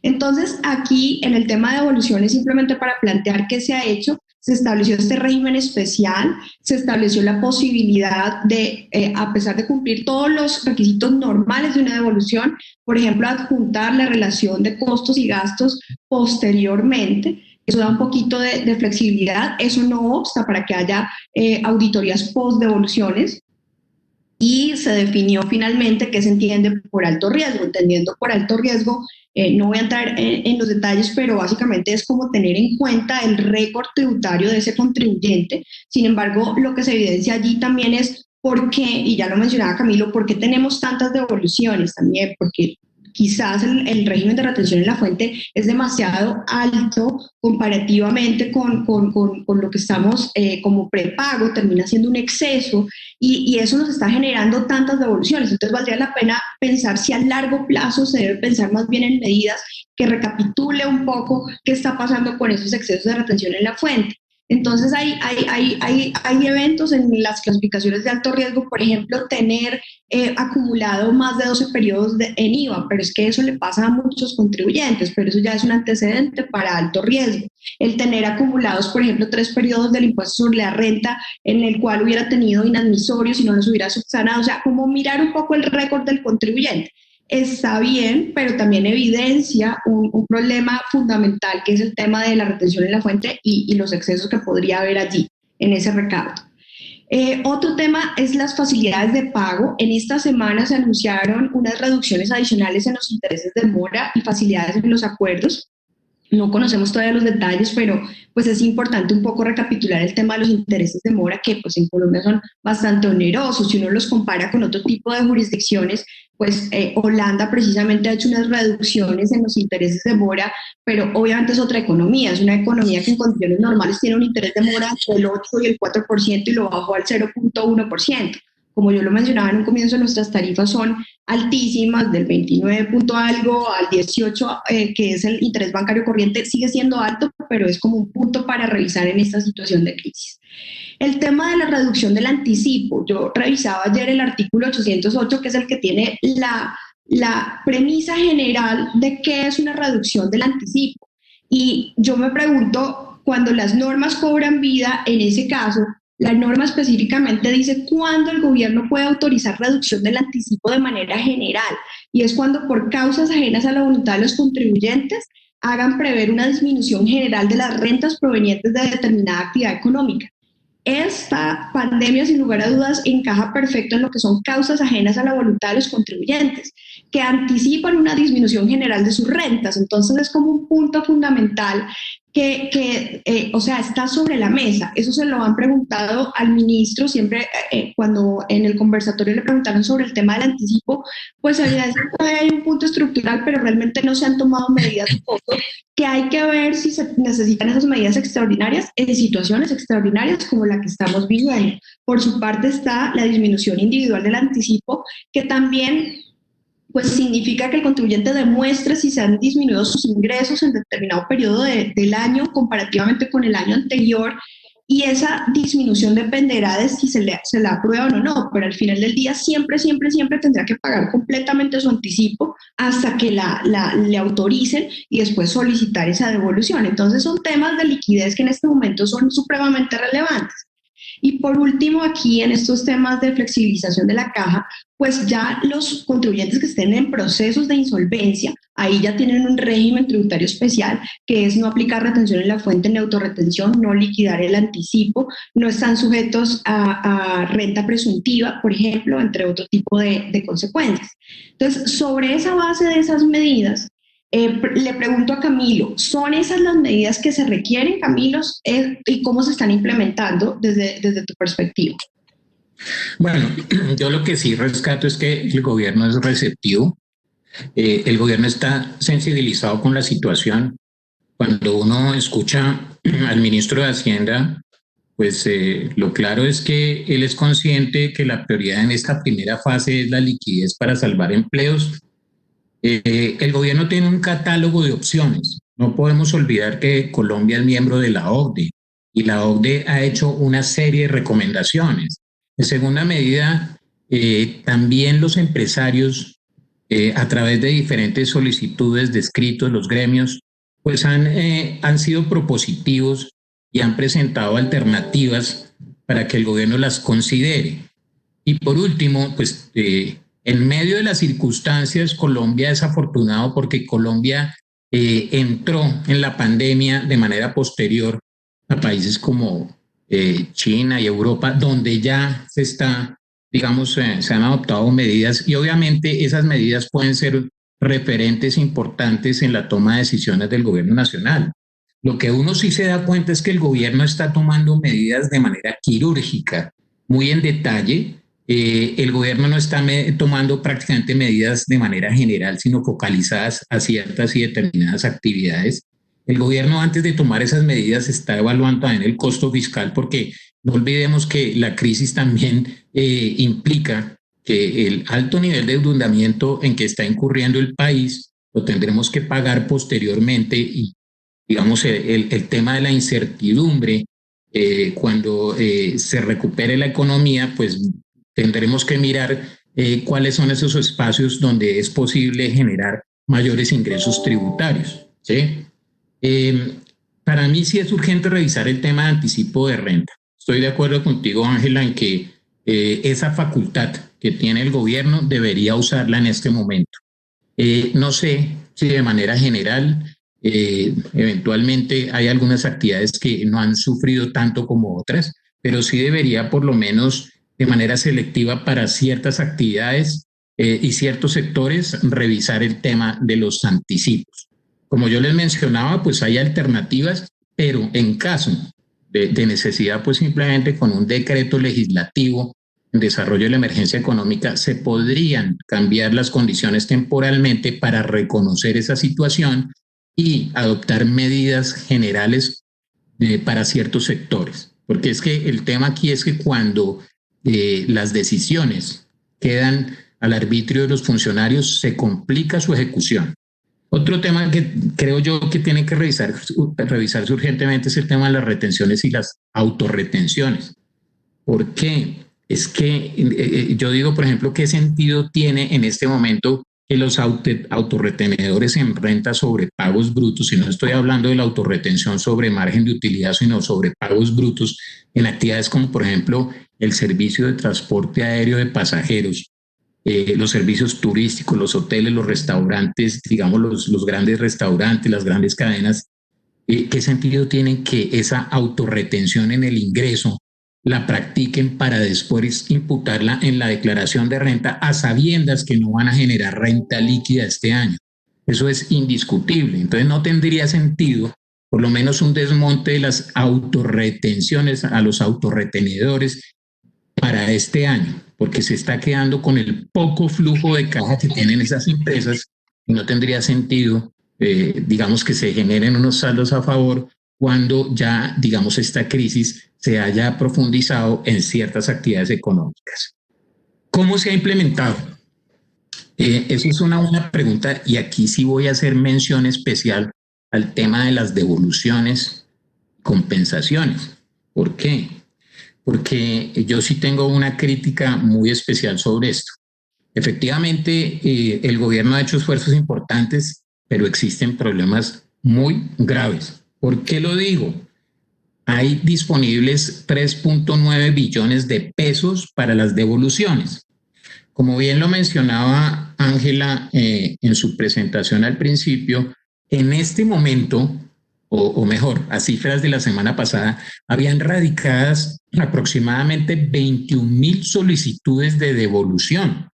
Entonces, aquí en el tema de devoluciones, simplemente para plantear qué se ha hecho, se estableció este régimen especial, se estableció la posibilidad de, a pesar de cumplir todos los requisitos normales de una devolución, por ejemplo, adjuntar la relación de costos y gastos posteriormente. Eso da un poquito de flexibilidad. Eso no obsta para que haya auditorías post-devoluciones. Y se definió finalmente qué se entiende por alto riesgo. Entendiendo por alto riesgo, no voy a entrar en los detalles, pero básicamente es como tener en cuenta el récord tributario de ese contribuyente. Sin embargo, lo que se evidencia allí también es ¿por qué? Y ya lo mencionaba Camilo, ¿por qué tenemos tantas devoluciones también? Porque quizás el régimen de retención en la fuente es demasiado alto comparativamente con lo que estamos como prepago, termina siendo un exceso y eso nos está generando tantas devoluciones. Entonces valdría la pena pensar si a largo plazo se debe pensar más bien en medidas que recapitule un poco qué está pasando con esos excesos de retención en la fuente. Entonces hay eventos en las clasificaciones de alto riesgo, por ejemplo, tener acumulado más de 12 periodos en IVA, pero es que eso le pasa a muchos contribuyentes, pero eso ya es un antecedente para alto riesgo. El tener acumulados, por ejemplo, 3 periodos del impuesto sobre la renta en el cual hubiera tenido inadmisorios y no los hubiera subsanado, o sea, como mirar un poco el récord del contribuyente. Está bien, pero también evidencia un problema fundamental que es el tema de la retención en la fuente y los excesos que podría haber allí en ese recaudo. Otro tema es las facilidades de pago. En esta semana se anunciaron unas reducciones adicionales en los intereses de mora y facilidades en los acuerdos. No conocemos todavía los detalles, pero pues es importante un poco recapitular el tema de los intereses de mora, que pues en Colombia son bastante onerosos. Si uno los compara con otro tipo de jurisdicciones, pues Holanda precisamente ha hecho unas reducciones en los intereses de mora, pero obviamente es otra economía, es una economía que en condiciones normales tiene un interés de mora entre el 8 y el 4% y lo bajó al 0.1%. Como yo lo mencionaba en un comienzo, nuestras tarifas son altísimas, del 29 punto algo al 18, que es el interés bancario corriente, sigue siendo alto, pero es como un punto para revisar en esta situación de crisis. El tema de la reducción del anticipo, yo revisaba ayer el artículo 808, que es el que tiene la premisa general de qué es una reducción del anticipo. Y yo me pregunto, cuando las normas cobran vida, en ese caso, la norma específicamente dice cuándo el gobierno puede autorizar reducción del anticipo de manera general, y es cuando por causas ajenas a la voluntad de los contribuyentes hagan prever una disminución general de las rentas provenientes de determinada actividad económica. Esta pandemia, sin lugar a dudas, encaja perfecto en lo que son causas ajenas a la voluntad de los contribuyentes, que anticipan una disminución general de sus rentas. Entonces es como un punto fundamental que o sea, está sobre la mesa. Eso se lo han preguntado al ministro siempre cuando en el conversatorio le preguntaron sobre el tema del anticipo, pues evidentemente hay un punto estructural, pero realmente no se han tomado medidas que hay que ver si se necesitan esas medidas extraordinarias en situaciones extraordinarias como la que estamos viviendo. Por su parte está la disminución individual del anticipo, que también pues significa que el contribuyente demuestre si se han disminuido sus ingresos en determinado periodo del año comparativamente con el año anterior, y esa disminución dependerá de si se la aprueban o no, pero al final del día siempre tendrá que pagar completamente su anticipo hasta que le autoricen y después solicitar esa devolución. Entonces son temas de liquidez que en este momento son supremamente relevantes. Y por último, aquí en estos temas de flexibilización de la caja, pues ya los contribuyentes que estén en procesos de insolvencia, ahí ya tienen un régimen tributario especial, que es no aplicar retención en la fuente ni autorretención, no liquidar el anticipo, no están sujetos a renta presuntiva, por ejemplo, entre otro tipo de consecuencias. Entonces, sobre esa base de esas medidas, le pregunto a Camilo, ¿son esas las medidas que se requieren, Camilo, y cómo se están implementando desde tu perspectiva? Bueno, yo lo que sí rescato es que el gobierno es receptivo, el gobierno está sensibilizado con la situación. Cuando uno escucha al ministro de Hacienda, pues lo claro es que él es consciente que la prioridad en esta primera fase es la liquidez para salvar empleos. El gobierno tiene un catálogo de opciones. No podemos olvidar que Colombia es miembro de la OCDE y la OCDE ha hecho una serie de recomendaciones. En segunda medida, también los empresarios, a través de diferentes solicitudes de escritos, los gremios, pues han sido propositivos y han presentado alternativas para que el gobierno las considere. Y por último, pues en medio de las circunstancias, Colombia es afortunado porque Colombia entró en la pandemia de manera posterior a países como China y Europa, donde ya se está, digamos, se han adoptado medidas y obviamente esas medidas pueden ser referentes importantes en la toma de decisiones del gobierno nacional. Lo que uno sí se da cuenta es que el gobierno está tomando medidas de manera quirúrgica, muy en detalle, el gobierno no está tomando prácticamente medidas de manera general, sino focalizadas a ciertas y determinadas actividades. El gobierno, antes de tomar esas medidas, está evaluando también el costo fiscal, porque no olvidemos que la crisis también implica que el alto nivel de endeudamiento en que está incurriendo el país lo tendremos que pagar posteriormente, y digamos el tema de la incertidumbre, cuando se recupere la economía, pues tendremos que mirar cuáles son esos espacios donde es posible generar mayores ingresos tributarios, ¿sí? Para mí sí es urgente revisar el tema de anticipo de renta. Estoy de acuerdo contigo, Ángela, en que esa facultad que tiene el gobierno debería usarla en este momento. No sé si de manera general eventualmente hay algunas actividades que no han sufrido tanto como otras, pero sí debería por lo menos de manera selectiva para ciertas actividades y ciertos sectores revisar el tema de los anticipos. Como yo les mencionaba, pues hay alternativas, pero en caso de necesidad, pues simplemente con un decreto legislativo en desarrollo de la emergencia económica se podrían cambiar las condiciones temporalmente para reconocer esa situación y adoptar medidas generales para ciertos sectores. Porque es que el tema aquí es que cuando las decisiones quedan al arbitrio de los funcionarios, se complica su ejecución. Otro tema que creo yo que tiene que revisarse urgentemente es el tema de las retenciones y las autorretenciones. ¿Por qué? Es que yo digo, por ejemplo, ¿qué sentido tiene en este momento que los autorretenedores en renta sobre pagos brutos, y no estoy hablando de la autorretención sobre margen de utilidad, sino sobre pagos brutos en actividades como, por ejemplo, el servicio de transporte aéreo de pasajeros, los servicios turísticos, los hoteles, los restaurantes, digamos los grandes restaurantes, las grandes cadenas? ¿Qué sentido tiene que esa autorretención en el ingreso la practiquen para después imputarla en la declaración de renta a sabiendas que no van a generar renta líquida este año? Eso es indiscutible. Entonces no tendría sentido por lo menos un desmonte de las autorretenciones a los autorretenedores para este año, porque se está quedando con el poco flujo de caja que tienen esas empresas y no tendría sentido, digamos, que se generen unos saldos a favor cuando ya, digamos, esta crisis se haya profundizado en ciertas actividades económicas. ¿Cómo se ha implementado? Eso es una buena pregunta, y aquí sí voy a hacer mención especial al tema de las devoluciones, compensaciones. ¿Por qué? Porque yo sí tengo una crítica muy especial sobre esto. Efectivamente, el gobierno ha hecho esfuerzos importantes, pero existen problemas muy graves. ¿Por qué lo digo? Hay disponibles 3.9 billones de pesos para las devoluciones. Como bien lo mencionaba Ángela en su presentación al principio, en este momento, o mejor, a cifras de la semana pasada, habían radicadas aproximadamente 21,000 solicitudes de devolución.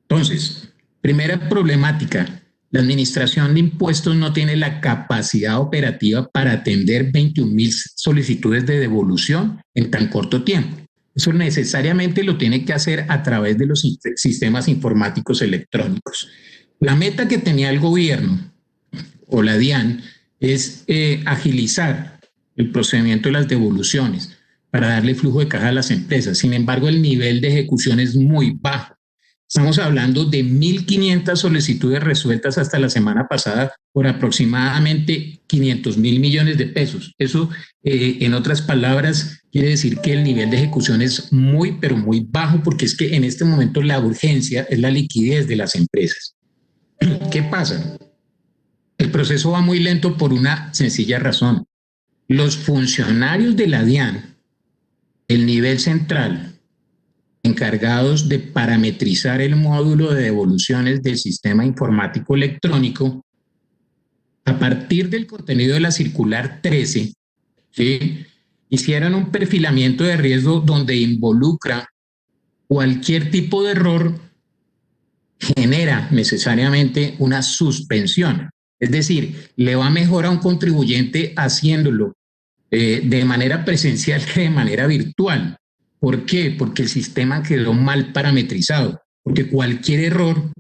Entonces, primera problemática: la Administración de Impuestos no tiene la capacidad operativa para atender 21,000 solicitudes de devolución en tan corto tiempo. Eso necesariamente lo tiene que hacer a través de los sistemas informáticos electrónicos. La meta que tenía el gobierno o la DIAN es agilizar el procedimiento de las devoluciones para darle flujo de caja a las empresas. Sin embargo, el nivel de ejecución es muy bajo. Estamos hablando de 1.500 solicitudes resueltas hasta la semana pasada por aproximadamente 500,000 millones de pesos. Eso, en otras palabras, quiere decir que el nivel de ejecución es muy, pero muy bajo, porque es que en este momento la urgencia es la liquidez de las empresas. ¿Qué pasa? El proceso va muy lento por una sencilla razón. Los funcionarios de la DIAN, el nivel central, encargados de parametrizar el módulo de devoluciones del sistema informático electrónico, a partir del contenido de la circular 13, ¿sí?, hicieron un perfilamiento de riesgo donde involucra cualquier tipo de error, genera necesariamente una suspensión. Es decir, le va mejor a un contribuyente haciéndolo de manera presencial que de manera virtual. ¿Por qué? Porque el sistema quedó mal parametrizado, porque cualquier error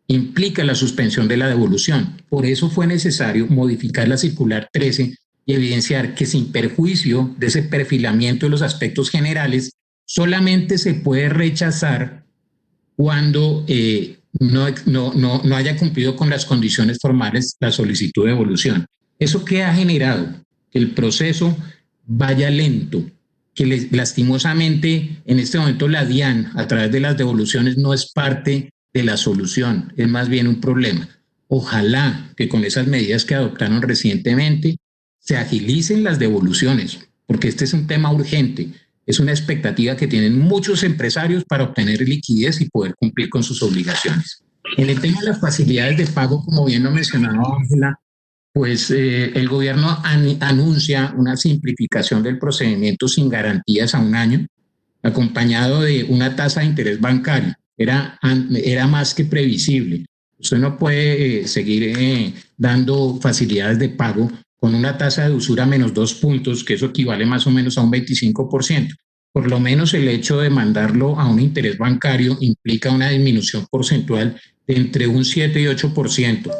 implica la suspensión de la devolución. Por eso fue necesario modificar la circular 13 y evidenciar que sin perjuicio de ese perfilamiento de los aspectos generales, solamente se puede rechazar cuando no haya cumplido con las condiciones formales la solicitud de devolución. ¿Eso qué ha generado? Que el proceso vaya lento, que lastimosamente en este momento la DIAN a través de las devoluciones no es parte de la solución, es más bien un problema. Ojalá que con esas medidas que adoptaron recientemente se agilicen las devoluciones, porque este es un tema urgente, es una expectativa que tienen muchos empresarios para obtener liquidez y poder cumplir con sus obligaciones. En el tema de las facilidades de pago, como bien lo mencionaba Ángela, pues el gobierno anuncia una simplificación del procedimiento sin garantías a un año, acompañado de una tasa de interés bancario. Era más que previsible. Usted no puede seguir dando facilidades de pago con una tasa de usura menos 2 puntos, que eso equivale más o menos a un 25%. Por lo menos el hecho de mandarlo a un interés bancario implica una disminución porcentual de entre un 7 y 8%.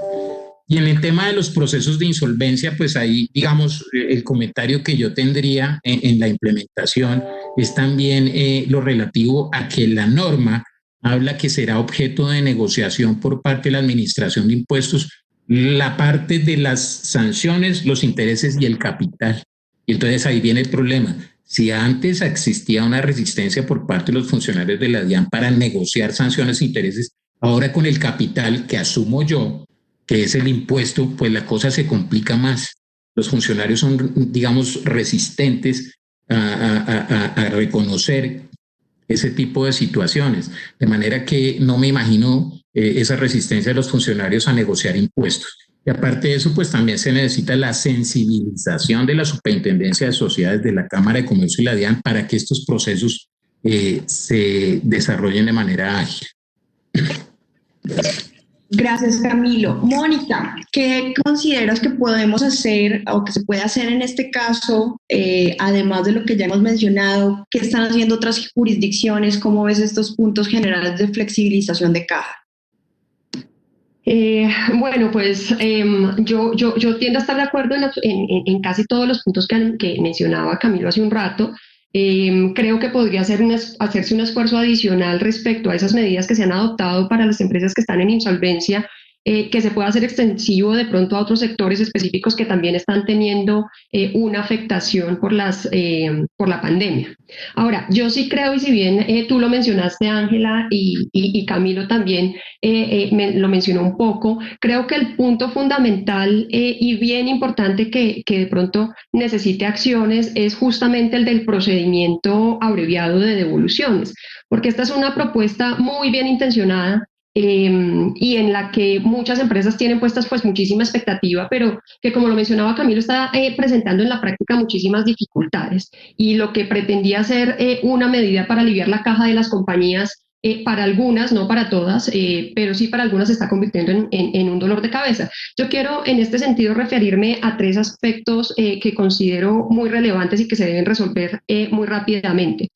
Y en el tema de los procesos de insolvencia, pues ahí, digamos, el comentario que yo tendría en la implementación es también lo relativo a que la norma habla que será objeto de negociación por parte de la Administración de Impuestos la parte de las sanciones, los intereses y el capital. Y entonces ahí viene el problema. Si antes existía una resistencia por parte de los funcionarios de la DIAN para negociar sanciones e intereses, ahora con el capital que asumo yo, que es el impuesto, pues la cosa se complica más. Los funcionarios son, digamos, resistentes a reconocer ese tipo de situaciones, de manera que no me imagino esa resistencia de los funcionarios a negociar impuestos. Y aparte de eso, pues también se necesita la sensibilización de la Superintendencia de Sociedades de la Cámara de Comercio y la DIAN para que estos procesos se desarrollen de manera ágil. Gracias, Camilo. Mónica, ¿qué consideras que podemos hacer o que se puede hacer en este caso, además de lo que ya hemos mencionado? ¿Qué están haciendo otras jurisdicciones? ¿Cómo ves estos puntos generales de flexibilización de caja? Bueno, pues yo tiendo a estar de acuerdo en casi todos los puntos que mencionaba Camilo hace un rato. Creo que podría hacerse un esfuerzo adicional respecto a esas medidas que se han adoptado para las empresas que están en insolvencia, que se pueda hacer extensivo de pronto a otros sectores específicos que también están teniendo una afectación por la pandemia. Ahora, yo sí creo, y si bien tú lo mencionaste, Ángela, y Camilo también lo mencionó un poco, creo que el punto fundamental y bien importante que de pronto necesite acciones es justamente el del procedimiento abreviado de devoluciones, porque esta es una propuesta muy bien intencionada, y en la que muchas empresas tienen puestas pues muchísima expectativa, pero que, como lo mencionaba Camilo, está presentando en la práctica muchísimas dificultades, y lo que pretendía ser una medida para aliviar la caja de las compañías, para algunas, no para todas, pero sí para algunas, se está convirtiendo en un dolor de cabeza. Yo quiero en este sentido referirme a 3 aspectos que considero muy relevantes y que se deben resolver muy rápidamente.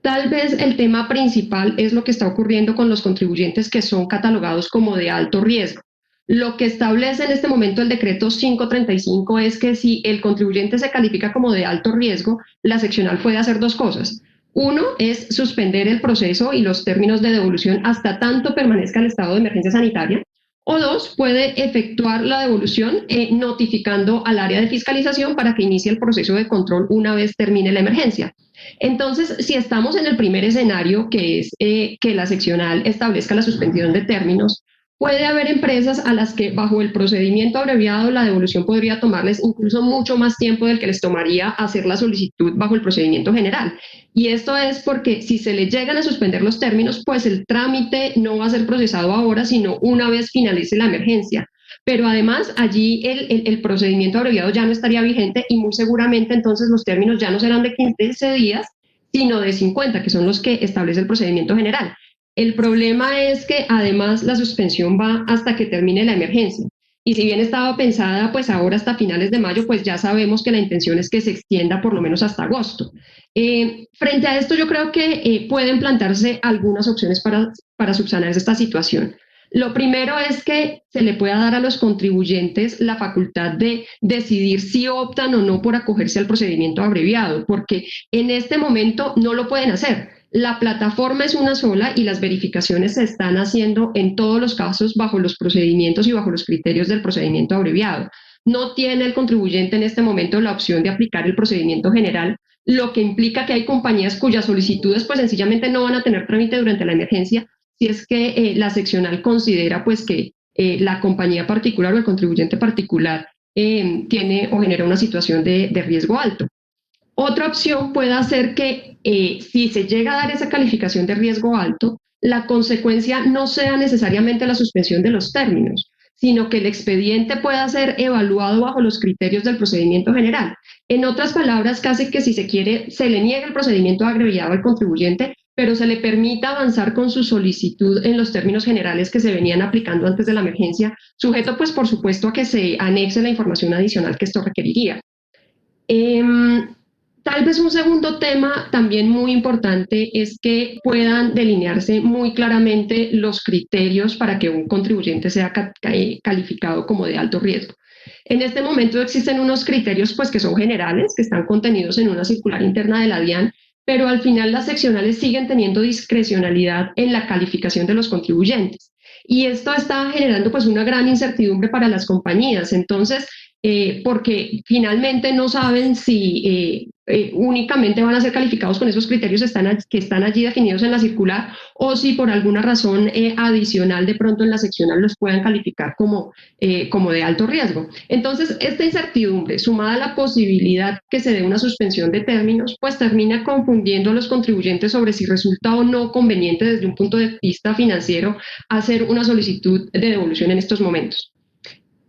Tal vez el tema principal es lo que está ocurriendo con los contribuyentes que son catalogados como de alto riesgo. Lo que establece en este momento el decreto 535 es que si el contribuyente se califica como de alto riesgo, la seccional puede hacer 2 cosas. Uno es suspender el proceso y los términos de devolución hasta tanto permanezca el estado de emergencia sanitaria. O 2, puede efectuar la devolución notificando al área de fiscalización para que inicie el proceso de control una vez termine la emergencia. Entonces, si estamos en el primer escenario, que es que la seccional establezca la suspensión de términos, puede haber empresas a las que bajo el procedimiento abreviado la devolución podría tomarles incluso mucho más tiempo del que les tomaría hacer la solicitud bajo el procedimiento general. Y esto es porque si se le llegan a suspender los términos, pues el trámite no va a ser procesado ahora, sino una vez finalice la emergencia. Pero además allí el procedimiento abreviado ya no estaría vigente, y muy seguramente entonces los términos ya no serán de 15 días, sino de 50, que son los que establece el procedimiento general. El problema es que además la suspensión va hasta que termine la emergencia. y si bien estaba pensada pues ahora hasta finales de mayo, pues ya sabemos que la intención es que se extienda por lo menos hasta agosto. Frente a esto yo creo que pueden plantearse algunas opciones para subsanar esta situación. Lo primero es que se le pueda dar a los contribuyentes la facultad de decidir si optan o no por acogerse al procedimiento abreviado, porque en este momento no lo pueden hacer. La plataforma es una sola y las verificaciones se están haciendo en todos los casos bajo los procedimientos y bajo los criterios del procedimiento abreviado. No tiene el contribuyente en este momento la opción de aplicar el procedimiento general, lo que implica que hay compañías cuyas solicitudes pues sencillamente no van a tener trámite durante la emergencia si es que la seccional considera pues que la compañía particular o el contribuyente particular tiene o genera una situación de riesgo alto. Otra opción puede ser que si se llega a dar esa calificación de riesgo alto, la consecuencia no sea necesariamente la suspensión de los términos, sino que el expediente pueda ser evaluado bajo los criterios del procedimiento general. En otras palabras, casi que si se quiere, se le niega el procedimiento abreviado al contribuyente, pero se le permita avanzar con su solicitud en los términos generales que se venían aplicando antes de la emergencia, sujeto pues por supuesto a que se anexe la información adicional que esto requeriría. Tal vez un segundo tema también muy importante es que puedan delinearse muy claramente los criterios para que un contribuyente sea calificado como de alto riesgo. En este momento existen unos criterios pues que son generales, que están contenidos en una circular interna de la DIAN, pero al final las seccionales siguen teniendo discrecionalidad en la calificación de los contribuyentes. Y esto está generando pues una gran incertidumbre para las compañías. Entonces, porque finalmente no saben si únicamente van a ser calificados con esos criterios que están allí definidos en la circular o si por alguna razón adicional de pronto en la seccional los puedan calificar como de alto riesgo. Entonces, esta incertidumbre sumada a la posibilidad que se dé una suspensión de términos, pues termina confundiendo a los contribuyentes sobre si resulta o no conveniente desde un punto de vista financiero hacer una solicitud de devolución en estos momentos.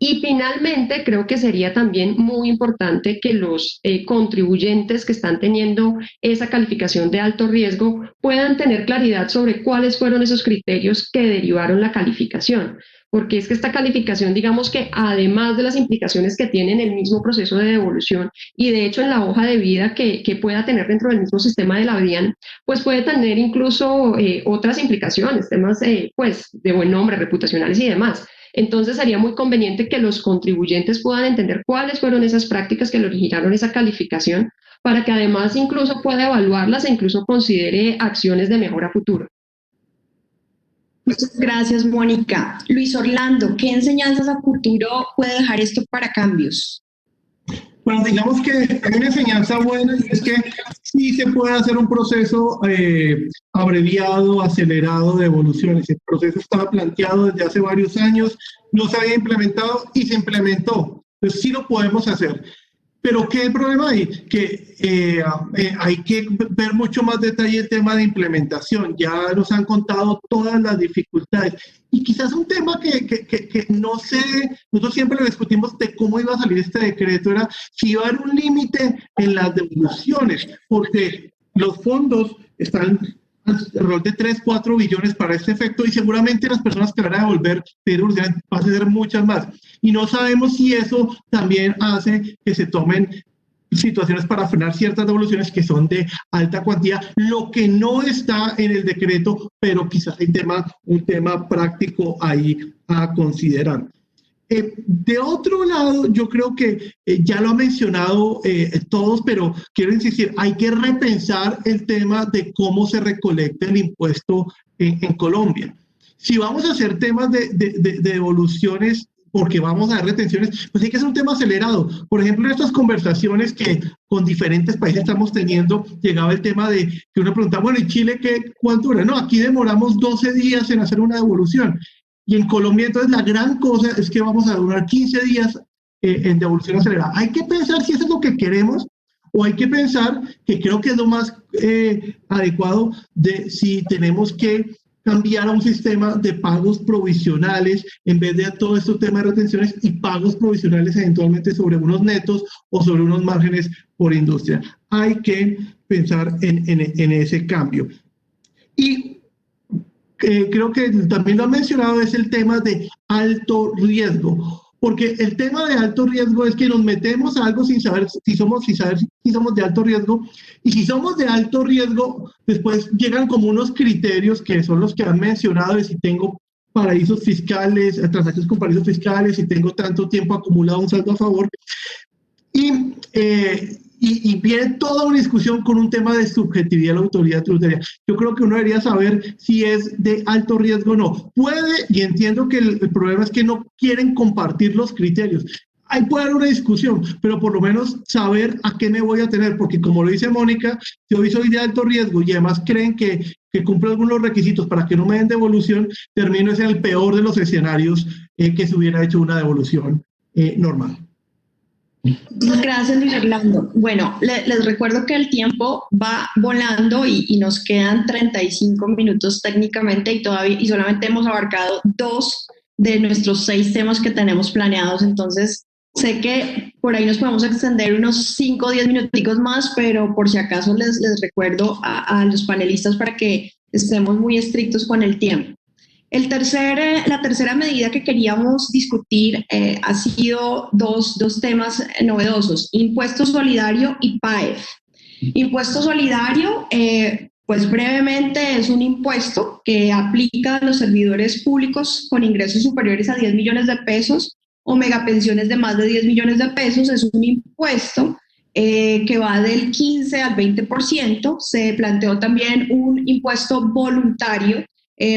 Y finalmente, creo que sería también muy importante que los contribuyentes que están teniendo esa calificación de alto riesgo puedan tener claridad sobre cuáles fueron esos criterios que derivaron la calificación. Porque es que esta calificación, digamos que además de las implicaciones que tiene en el mismo proceso de devolución y de hecho en la hoja de vida que pueda tener dentro del mismo sistema de la DIAN, pues puede tener incluso otras implicaciones, temas pues de buen nombre, reputacionales y demás. Entonces sería muy conveniente que los contribuyentes puedan entender cuáles fueron esas prácticas que le originaron esa calificación para que además incluso pueda evaluarlas e incluso considere acciones de mejora futuro. Muchas gracias, Mónica. Luis Orlando, ¿qué enseñanzas a futuro puede dejar esto para cambios? Bueno, digamos que hay una enseñanza buena y es que sí se puede hacer un proceso abreviado, acelerado de devoluciones. El proceso estaba planteado desde hace varios años, no se había implementado y se implementó. Entonces sí lo podemos hacer. Pero ¿qué problema hay? Que hay que ver mucho más detalle el tema de implementación. Ya nos han contado todas las dificultades. Y quizás un tema que no sé, nosotros siempre lo discutimos de cómo iba a salir este decreto, era si iba a haber un límite en las devoluciones, porque los fondos están alrededor de 3-4 billones para este efecto y seguramente las personas que van a devolver van a ser muchas más. Y no sabemos si eso también hace que se tomen situaciones para frenar ciertas devoluciones que son de alta cuantía, lo que no está en el decreto, pero quizás hay un tema práctico ahí a considerar. De otro lado, yo creo que ya lo han mencionado todos, pero quiero insistir, hay que repensar el tema de cómo se recolecta el impuesto en Colombia. Si vamos a hacer temas de devoluciones, porque vamos a dar retenciones, pues hay que hacer un tema acelerado. Por ejemplo, en estas conversaciones que con diferentes países estamos teniendo, llegaba el tema de que uno pregunta, bueno, ¿y Chile cuánto dura? No, aquí demoramos 12 días en hacer una devolución. Y en Colombia, entonces, la gran cosa es que vamos a durar 15 días en devolución acelerada. Hay que pensar si eso es lo que queremos o hay que pensar, que creo que es lo más adecuado, de si tenemos que cambiar a un sistema de pagos provisionales en vez de todo este tema de retenciones y pagos provisionales eventualmente sobre unos netos o sobre unos márgenes por industria. Hay que pensar en ese cambio. Y creo que también lo han mencionado, es el tema de alto riesgo. porque el tema de alto riesgo es que nos metemos a algo sin saber si somos de alto riesgo, y si somos de alto riesgo, después llegan como unos criterios que son los que han mencionado, de si tengo paraísos fiscales, transacciones con paraísos fiscales, si tengo tanto tiempo acumulado un saldo a favor, y viene toda una discusión con un tema de subjetividad de la autoridad tributaria. Yo creo que uno debería saber si es de alto riesgo o no. Puede, y entiendo que el problema es que no quieren compartir los criterios. Ahí puede haber una discusión, pero por lo menos saber a qué me voy a tener, porque como lo dice Mónica, si hoy soy de alto riesgo y además creen que cumplo algunos requisitos para que no me den devolución, termino en el peor de los escenarios que se hubiera hecho una devolución normal. Gracias, Luis Orlando. Bueno, les recuerdo que el tiempo va volando y nos quedan 35 minutos técnicamente y solamente hemos abarcado 2 de nuestros 6 temas que tenemos planeados. Entonces, sé que por ahí nos podemos extender unos 5 o 10 minuticos más, pero por si acaso les recuerdo a los panelistas para que estemos muy estrictos con el tiempo. La tercera medida que queríamos discutir ha sido dos temas novedosos: impuesto solidario y PAEF. Impuesto solidario, pues brevemente, es un impuesto que aplica a los servidores públicos con ingresos superiores a 10 millones de pesos o megapensiones de más de 10 millones de pesos. Es un impuesto que va del 15 al 20%. Se planteó también un impuesto voluntario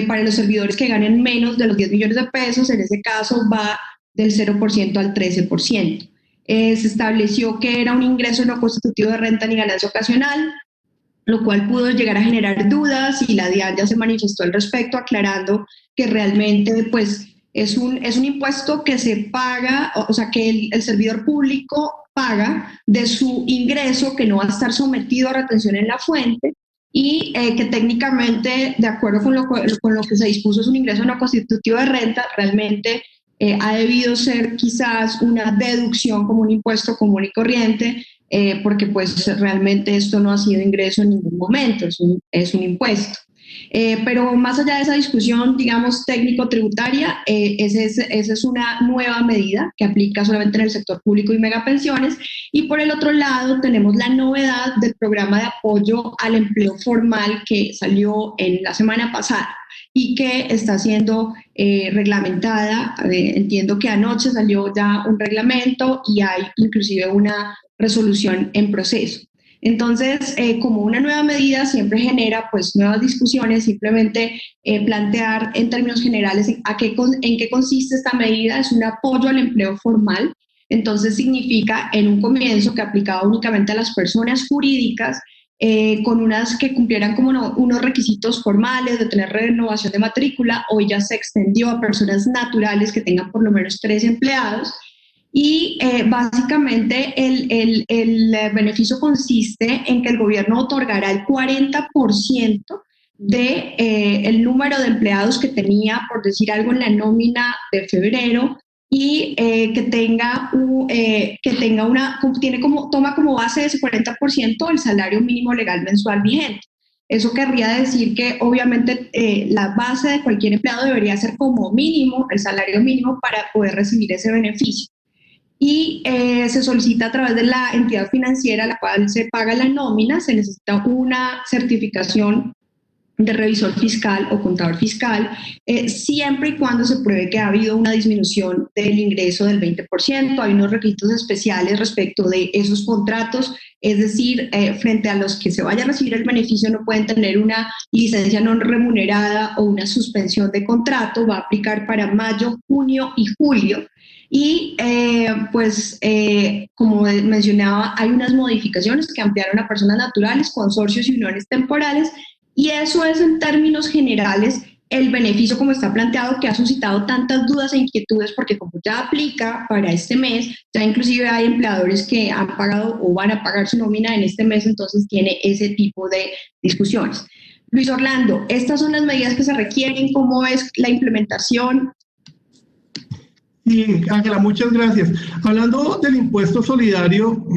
para los servidores que ganen menos de los 10 millones de pesos. En ese caso va del 0% al 13%. Se estableció que era un ingreso no constitutivo de renta ni ganancia ocasional, lo cual pudo llegar a generar dudas, y la DIAN ya se manifestó al respecto, aclarando que realmente pues, es un impuesto que se paga, o sea, que el servidor público paga de su ingreso, que no va a estar sometido a retención en la fuente, y que técnicamente, de acuerdo con lo que se dispuso, es un ingreso no constitutivo de renta. Realmente ha debido ser quizás una deducción como un impuesto común y corriente, porque pues realmente esto no ha sido ingreso en ningún momento, es un impuesto. Pero más allá de esa discusión, digamos, técnico-tributaria, esa es una nueva medida que aplica solamente en el sector público y megapensiones. Y por el otro lado, tenemos la novedad del programa de apoyo al empleo formal que salió en la semana pasada y que está siendo reglamentada. Entiendo que anoche salió ya un reglamento y hay inclusive una resolución en proceso. Entonces, como una nueva medida siempre genera pues nuevas discusiones, simplemente plantear en términos generales en qué consiste esta medida. Es un apoyo al empleo formal. Entonces significa en un comienzo que aplicaba únicamente a las personas jurídicas con unas que cumplieran como unos requisitos formales de tener renovación de matrícula. Hoy ya se extendió a personas naturales que tengan por lo menos 3 empleados. Y básicamente el beneficio consiste en que el gobierno otorgará el 40% del número de empleados que tenía, por decir algo, en la nómina de febrero, y toma como base de ese 40% el salario mínimo legal mensual vigente. Eso querría decir que obviamente la base de cualquier empleado debería ser como mínimo el salario mínimo para poder recibir ese beneficio. Y se solicita a través de la entidad financiera a la cual se paga la nómina. Se necesita una certificación de revisor fiscal o contador fiscal, siempre y cuando se pruebe que ha habido una disminución del ingreso del 20%. Hay unos requisitos especiales respecto de esos contratos, es decir, frente a los que se vaya a recibir el beneficio no pueden tener una licencia no remunerada o una suspensión de contrato. Va a aplicar para mayo, junio y julio. Y como mencionaba, hay unas modificaciones que ampliaron a personas naturales, consorcios y uniones temporales, y eso es en términos generales el beneficio como está planteado, que ha suscitado tantas dudas e inquietudes, porque como ya aplica para este mes, ya inclusive hay empleadores que han pagado o van a pagar su nómina en este mes, entonces tiene ese tipo de discusiones. Luis Orlando, estas son las medidas que se requieren. ¿Cómo es la implementación? Sí, Ángela, muchas gracias. Hablando del impuesto solidario,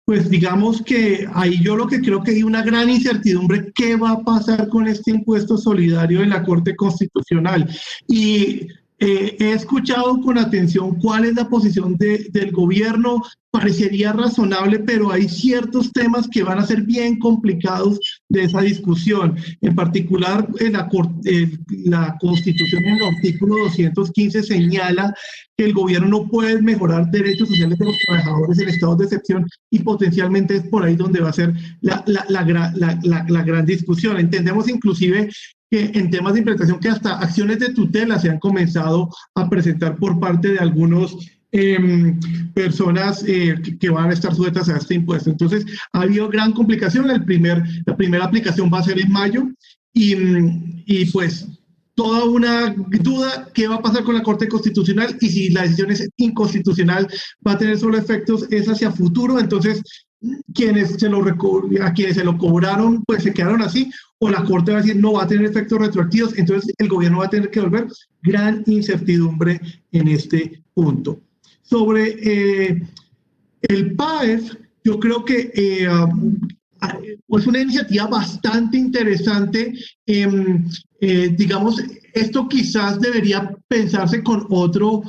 pues digamos que ahí yo lo que creo que hay una gran incertidumbre: ¿qué va a pasar con este impuesto solidario en la Corte Constitucional? Y He escuchado con atención cuál es la posición del gobierno, parecería razonable, pero hay ciertos temas que van a ser bien complicados de esa discusión. En particular, la Constitución en el artículo 215 señala que el gobierno no puede mejorar derechos sociales de los trabajadores en estados de excepción y potencialmente es por ahí donde va a ser la gran discusión. Entendemos inclusive que en temas de implementación que hasta acciones de tutela se han comenzado a presentar por parte de algunos personas que van a estar sujetas a este impuesto. Entonces, ha habido gran complicación. La primera aplicación va a ser en mayo y pues toda una duda qué va a pasar con la Corte Constitucional y si la decisión es inconstitucional va a tener solo efectos es hacia futuro. Entonces, a quienes se lo cobraron pues se quedaron así, o la Corte va a decir no va a tener efectos retroactivos, entonces el gobierno va a tener que volver. Gran incertidumbre en este punto. Sobre el PAEF, yo creo que es una iniciativa bastante interesante. Digamos, esto quizás debería pensarse con otro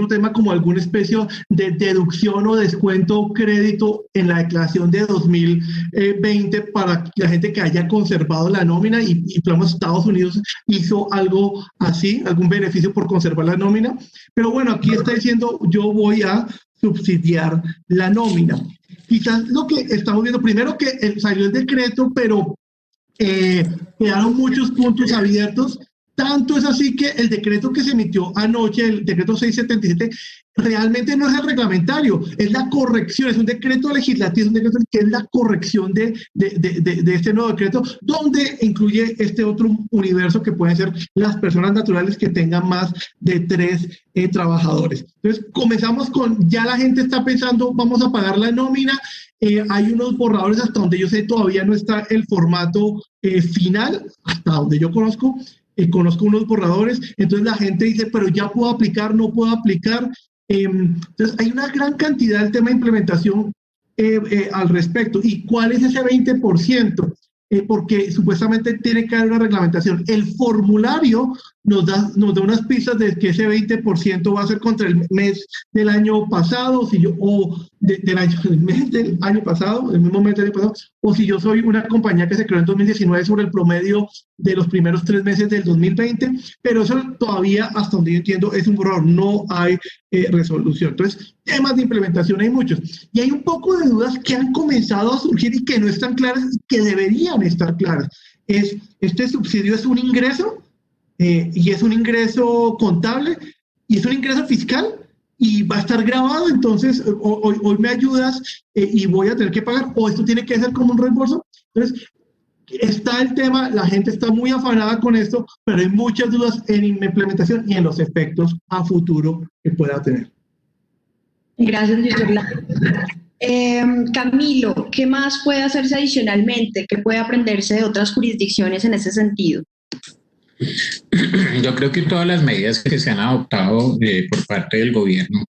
tema, como alguna especie de deducción o descuento o crédito en la declaración de 2020 para la gente que haya conservado la nómina y digamos, Estados Unidos hizo algo así, algún beneficio por conservar la nómina. Pero bueno, aquí está diciendo yo voy a subsidiar la nómina. Quizás lo que estamos viendo, primero que salió el decreto, pero quedaron muchos puntos abiertos. Tanto es así que el decreto que se emitió anoche, el decreto 677, realmente no es el reglamentario, es la corrección, es un decreto legislativo, es un decreto que es la corrección de este nuevo decreto, donde incluye este otro universo que pueden ser las personas naturales que tengan más de 3 trabajadores. Entonces, comenzamos con, ya la gente está pensando, vamos a pagar la nómina. Hay unos borradores, hasta donde yo sé, todavía no está el formato final, hasta donde yo conozco unos borradores. Entonces la gente dice, pero ya puedo aplicar, no puedo aplicar. Entonces hay una gran cantidad del tema de implementación al respecto. ¿Y cuál es ese 20%? Porque supuestamente tiene que haber una reglamentación. El formulario nos da unas pistas de que ese 20% va a ser contra el mes del año pasado, el mes del año pasado, el mismo mes del año pasado, o si yo soy una compañía que se creó en 2019 sobre el promedio de los primeros 3 meses del 2020, pero eso todavía, hasta donde yo entiendo, es un borrador, no hay resolución. Entonces, temas de implementación hay muchos. Y hay un poco de dudas que han comenzado a surgir y que no están claras y que deberían estar claras. ¿Este subsidio es un ingreso? Y es un ingreso contable y es un ingreso fiscal y va a estar grabado, entonces hoy me ayudas y voy a tener que pagar, o esto tiene que ser como un reembolso. Entonces está el tema, la gente está muy afanada con esto, pero hay muchas dudas en implementación y en los efectos a futuro que pueda tener. Gracias, doctor Lara. Camilo, ¿qué más puede hacerse adicionalmente? ¿Qué puede aprenderse de otras jurisdicciones en ese sentido? Yo creo que todas las medidas que se han adoptado por parte del gobierno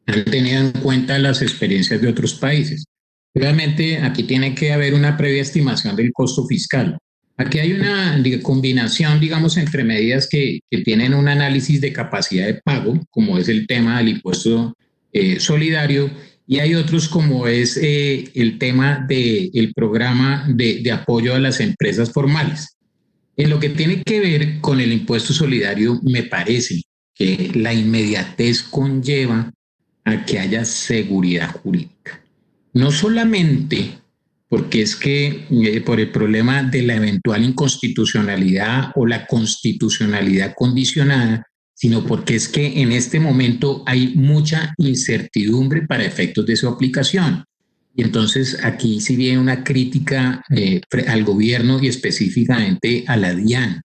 han tenido en cuenta las experiencias de otros países. Obviamente aquí tiene que haber una previa estimación del costo fiscal. Aquí hay una combinación, digamos, entre medidas que tienen un análisis de capacidad de pago, como es el tema del impuesto solidario, y hay otros como es el tema del programa de apoyo a las empresas formales. En lo que tiene que ver con el impuesto solidario, me parece que la inmediatez conlleva a que haya seguridad jurídica. No solamente porque es que por el problema de la eventual inconstitucionalidad o la constitucionalidad condicionada, sino porque es que en este momento hay mucha incertidumbre para efectos de su aplicación. Y entonces aquí sí viene una crítica al gobierno y específicamente a la DIAN.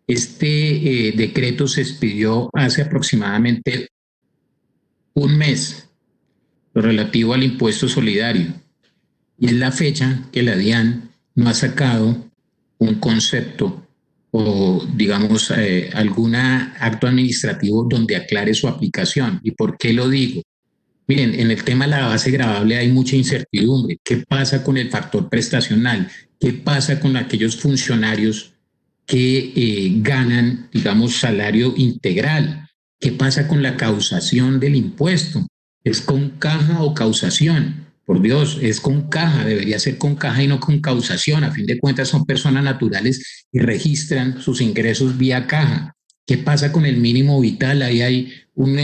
Este decreto se expidió hace aproximadamente un mes, lo relativo al impuesto solidario. Y es la fecha que la DIAN no ha sacado un concepto o, digamos, algún acto administrativo donde aclare su aplicación. ¿Y por qué lo digo? Miren, en el tema de la base gravable hay mucha incertidumbre. ¿Qué pasa con el factor prestacional? ¿Qué pasa con aquellos funcionarios que ganan, digamos, salario integral. ¿Qué pasa con la causación del impuesto? ¿Es con caja o causación? Por Dios, es con caja, debería ser con caja y no con causación. A fin de cuentas son personas naturales y registran sus ingresos vía caja. ¿Qué pasa con el mínimo vital? Ahí hay una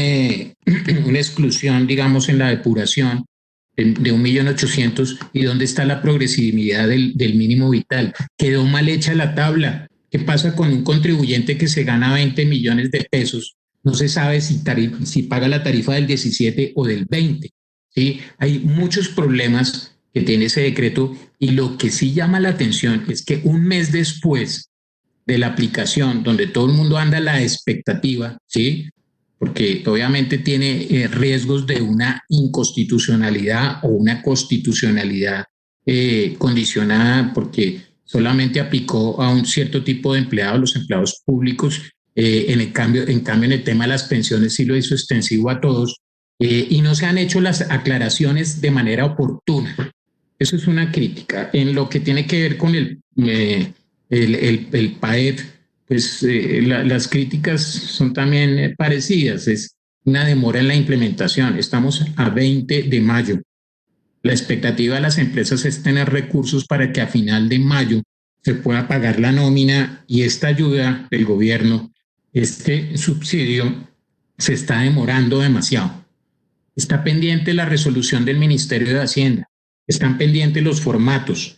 exclusión, digamos, en la depuración de 1.800.000. ¿Y dónde está la progresividad del mínimo vital? Quedó mal hecha la tabla. ¿Qué pasa con un contribuyente que se gana 20 millones de pesos? No se sabe si paga la tarifa del 17 o del 20. ¿Sí? Hay muchos problemas que tiene ese decreto y lo que sí llama la atención es que un mes después de la aplicación, donde todo el mundo anda a la expectativa, ¿sí? Porque obviamente tiene riesgos de una inconstitucionalidad o una constitucionalidad condicionada porque solamente aplicó a un cierto tipo de empleados, los empleados públicos. En cambio, en el tema de las pensiones sí lo hizo extensivo a todos y no se han hecho las aclaraciones de manera oportuna. Eso es una crítica. En lo que tiene que ver con el PAEP, pues las críticas son también parecidas. Es una demora en la implementación. Estamos a 20 de mayo. La expectativa de las empresas es tener recursos para que a final de mayo se pueda pagar la nómina y esta ayuda del gobierno, este subsidio, se está demorando demasiado. Está pendiente la resolución del Ministerio de Hacienda, están pendientes los formatos.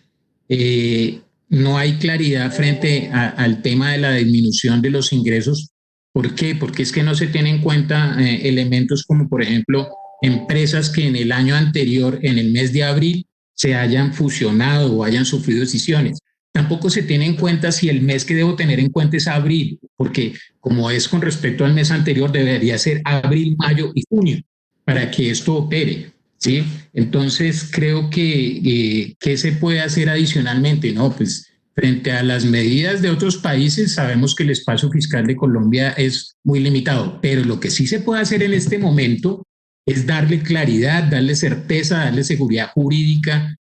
No hay claridad frente al tema de la disminución de los ingresos. ¿Por qué? Porque es que no se tienen en cuenta elementos como, por ejemplo, empresas que en el año anterior, en el mes de abril, se hayan fusionado o hayan sufrido decisiones. Tampoco se tiene en cuenta si el mes que debo tener en cuenta es abril, porque como es con respecto al mes anterior, debería ser abril, mayo y junio para que esto opere. ¿Sí? Entonces creo que ¿qué se puede hacer adicionalmente? No, pues frente a las medidas de otros países sabemos que el espacio fiscal de Colombia es muy limitado, pero lo que sí se puede hacer en este momento es darle claridad, darle certeza, darle seguridad jurídica,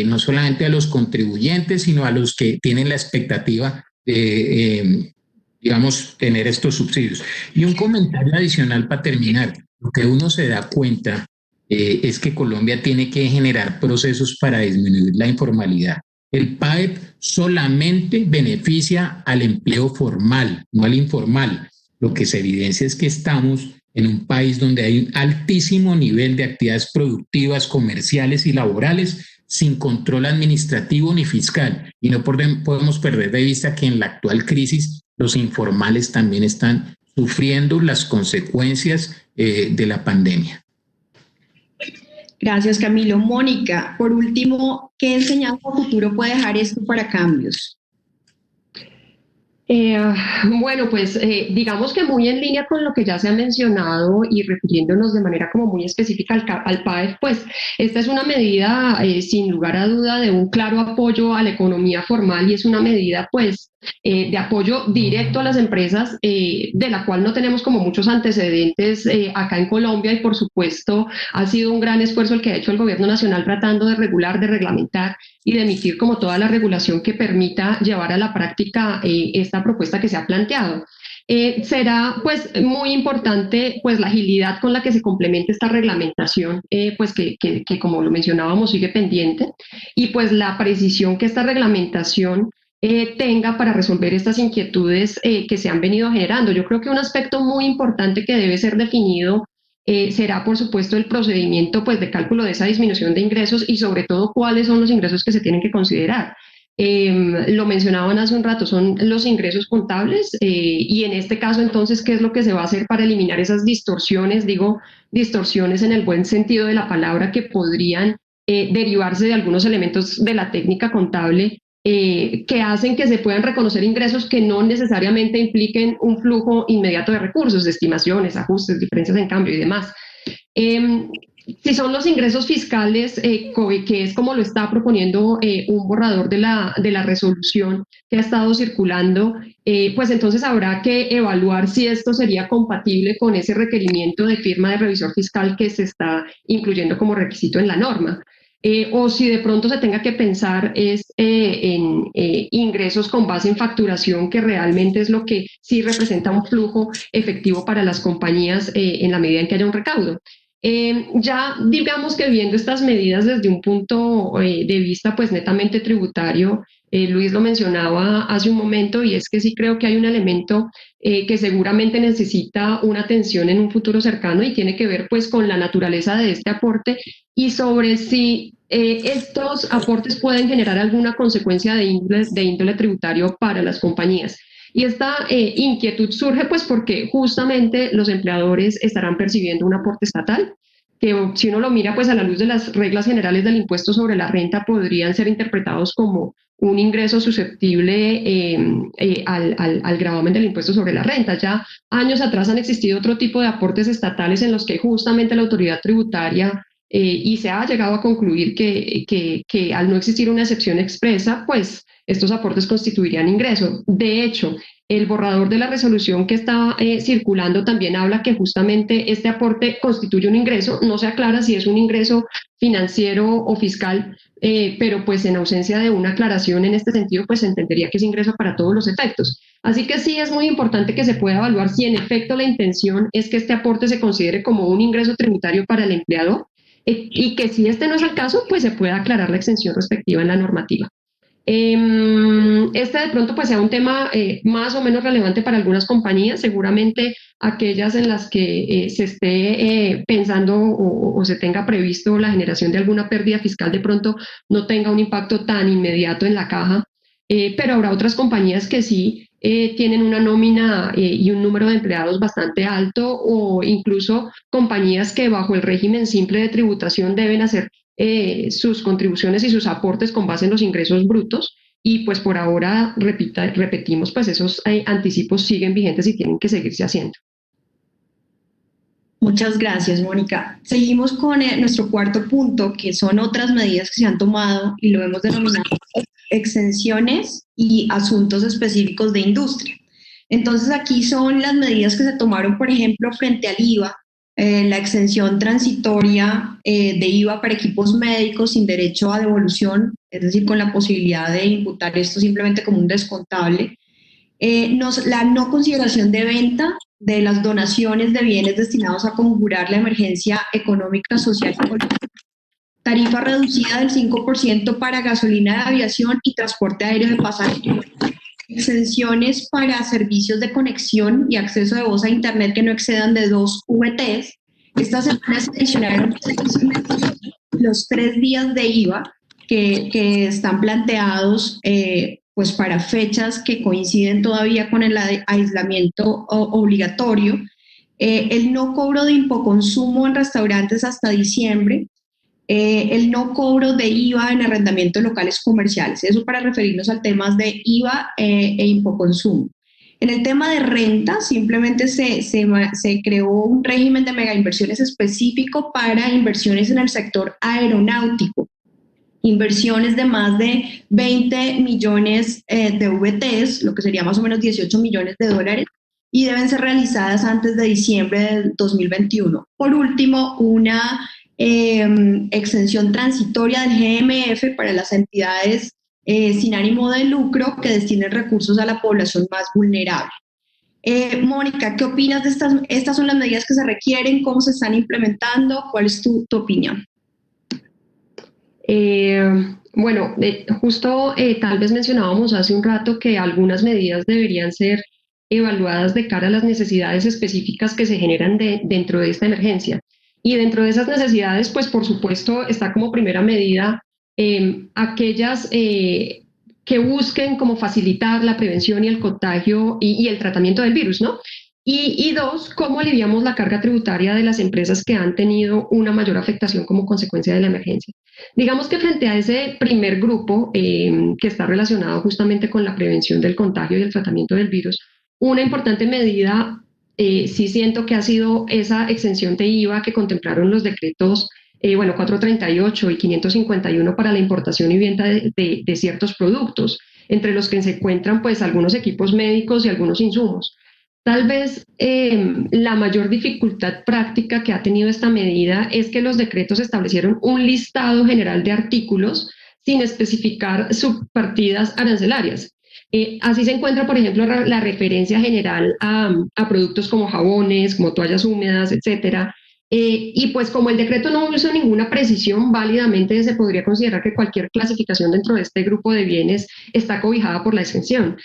no solamente a los contribuyentes, sino a los que tienen la expectativa de, digamos, tener estos subsidios. Y un comentario adicional para terminar. Lo que uno se da cuenta es que Colombia tiene que generar procesos para disminuir la informalidad. El PAEP solamente beneficia al empleo formal, no al informal. Lo que se evidencia es que estamos en un país donde hay un altísimo nivel de actividades productivas, comerciales y laborales sin control administrativo ni fiscal. Y no podemos perder de vista que en la actual crisis los informales también están sufriendo las consecuencias de la pandemia. Gracias, Camilo. Mónica, por último, ¿qué enseñanza futuro puede dejar esto para cambios? Bueno, pues digamos que muy en línea con lo que ya se ha mencionado y refiriéndonos de manera como muy específica al PAEP, pues esta es una medida sin lugar a duda de un claro apoyo a la economía formal y es una medida pues de apoyo directo a las empresas de la cual no tenemos como muchos antecedentes acá en Colombia y por supuesto ha sido un gran esfuerzo el que ha hecho el gobierno nacional tratando de regular, de reglamentar y de emitir como toda la regulación que permita llevar a la práctica esta propuesta que se ha planteado. Será pues muy importante pues la agilidad con la que se complemente esta reglamentación pues que como lo mencionábamos sigue pendiente y pues la precisión que esta reglamentación tenga para resolver estas inquietudes que se han venido generando. Yo creo que un aspecto muy importante que debe ser definido será, por supuesto, el procedimiento pues, de cálculo de esa disminución de ingresos y, sobre todo, cuáles son los ingresos que se tienen que considerar. Lo mencionaban hace un rato, son los ingresos contables y en este caso, entonces, ¿qué es lo que se va a hacer para eliminar esas distorsiones? Digo, distorsiones en el buen sentido de la palabra que podrían derivarse de algunos elementos de la técnica contable que hacen que se puedan reconocer ingresos que no necesariamente impliquen un flujo inmediato de recursos, de estimaciones, ajustes, diferencias en cambio y demás. Si son los ingresos fiscales, que es como lo está proponiendo un borrador de la resolución que ha estado circulando, pues entonces habrá que evaluar si esto sería compatible con ese requerimiento de firma de revisor fiscal que se está incluyendo como requisito en la norma. o si de pronto se tenga que pensar es en ingresos con base en facturación, que realmente es lo que sí representa un flujo efectivo para las compañías en la medida en que haya un recaudo. Ya digamos que viendo estas medidas desde un punto de vista pues netamente tributario, Luis lo mencionaba hace un momento, y es que sí creo que hay un elemento que seguramente necesita una atención en un futuro cercano, y tiene que ver pues con la naturaleza de este aporte y sobre si estos aportes pueden generar alguna consecuencia de índole tributario para las compañías. Y esta inquietud surge pues porque justamente los empleadores estarán percibiendo un aporte estatal, que si uno lo mira pues a la luz de las reglas generales del impuesto sobre la renta, podrían ser interpretados como un ingreso susceptible al gravamen del impuesto sobre la renta. Ya años atrás han existido otro tipo de aportes estatales en los que justamente la autoridad tributaria y se ha llegado a concluir que al no existir una excepción expresa, pues estos aportes constituirían ingreso. De hecho, el borrador de la resolución que está circulando también habla que justamente este aporte constituye un ingreso. No se aclara si es un ingreso financiero o fiscal, pero pues en ausencia de una aclaración en este sentido, pues se entendería que es ingreso para todos los efectos. Así que sí es muy importante que se pueda evaluar si en efecto la intención es que este aporte se considere como un ingreso tributario para el empleador, y que si este no es el caso, pues se pueda aclarar la exención respectiva en la normativa. Este de pronto pues sea un tema más o menos relevante para algunas compañías, seguramente aquellas en las que se esté pensando o se tenga previsto la generación de alguna pérdida fiscal de pronto no tenga un impacto tan inmediato en la caja, pero habrá otras compañías que sí tienen una nómina y un número de empleados bastante alto, o incluso compañías que bajo el régimen simple de tributación deben hacer sus contribuciones y sus aportes con base en los ingresos brutos, y pues por ahora, repetimos, pues esos anticipos siguen vigentes y tienen que seguirse haciendo. Muchas gracias, Mónica. Seguimos con nuestro cuarto punto, que son otras medidas que se han tomado y lo hemos denominado exenciones y asuntos específicos de industria. Entonces aquí son las medidas que se tomaron, por ejemplo, frente al IVA, la exención transitoria de IVA para equipos médicos sin derecho a devolución, es decir, con la posibilidad de imputar esto simplemente como un descontable. La no consideración de venta de las donaciones de bienes destinados a conjurar la emergencia económica, social y política. Tarifa reducida del 5% para gasolina de aviación y transporte aéreo de pasajeros. Exenciones para servicios de conexión y acceso de voz a Internet que no excedan de 2 VTs. Esta semana se adicionaron los 3 días de IVA que están planteados pues para fechas que coinciden todavía con el aislamiento obligatorio. El no cobro de impoconsumo en restaurantes hasta diciembre. El no cobro de IVA en arrendamiento de locales comerciales, eso para referirnos al tema de IVA e impoconsumo. En el tema de renta, simplemente se creó un régimen de megainversiones específico para inversiones en el sector aeronáutico, inversiones de más de 20 millones de VTs, lo que sería más o menos 18 millones de dólares, y deben ser realizadas antes de diciembre del 2021. Por último, una exención transitoria del GMF para las entidades sin ánimo de lucro que destinen recursos a la población más vulnerable. Mónica, ¿qué opinas de estas son las medidas que se requieren? ¿Cómo se están implementando? ¿Cuál es tu opinión? Bueno, justo tal vez mencionábamos hace un rato que algunas medidas deberían ser evaluadas de cara a las necesidades específicas que se generan dentro de esta emergencia. Y dentro de esas necesidades, pues por supuesto está como primera medida aquellas que busquen como facilitar la prevención y el contagio y el tratamiento del virus, ¿no? Y dos, cómo aliviamos la carga tributaria de las empresas que han tenido una mayor afectación como consecuencia de la emergencia. Digamos que frente a ese primer grupo que está relacionado justamente con la prevención del contagio y el tratamiento del virus, una importante medida sí siento que ha sido esa exención de IVA que contemplaron los decretos 438 y 551 para la importación y venta de ciertos productos, entre los que se encuentran pues algunos equipos médicos y algunos insumos. Tal vez la mayor dificultad práctica que ha tenido esta medida es que los decretos establecieron un listado general de artículos sin especificar subpartidas arancelarias. Así se encuentra, por ejemplo, la referencia general a productos como jabones, como toallas húmedas, etcétera. Y pues como el decreto no hizo ninguna precisión, válidamente se podría considerar que cualquier clasificación dentro de este grupo de bienes está cobijada por la exención.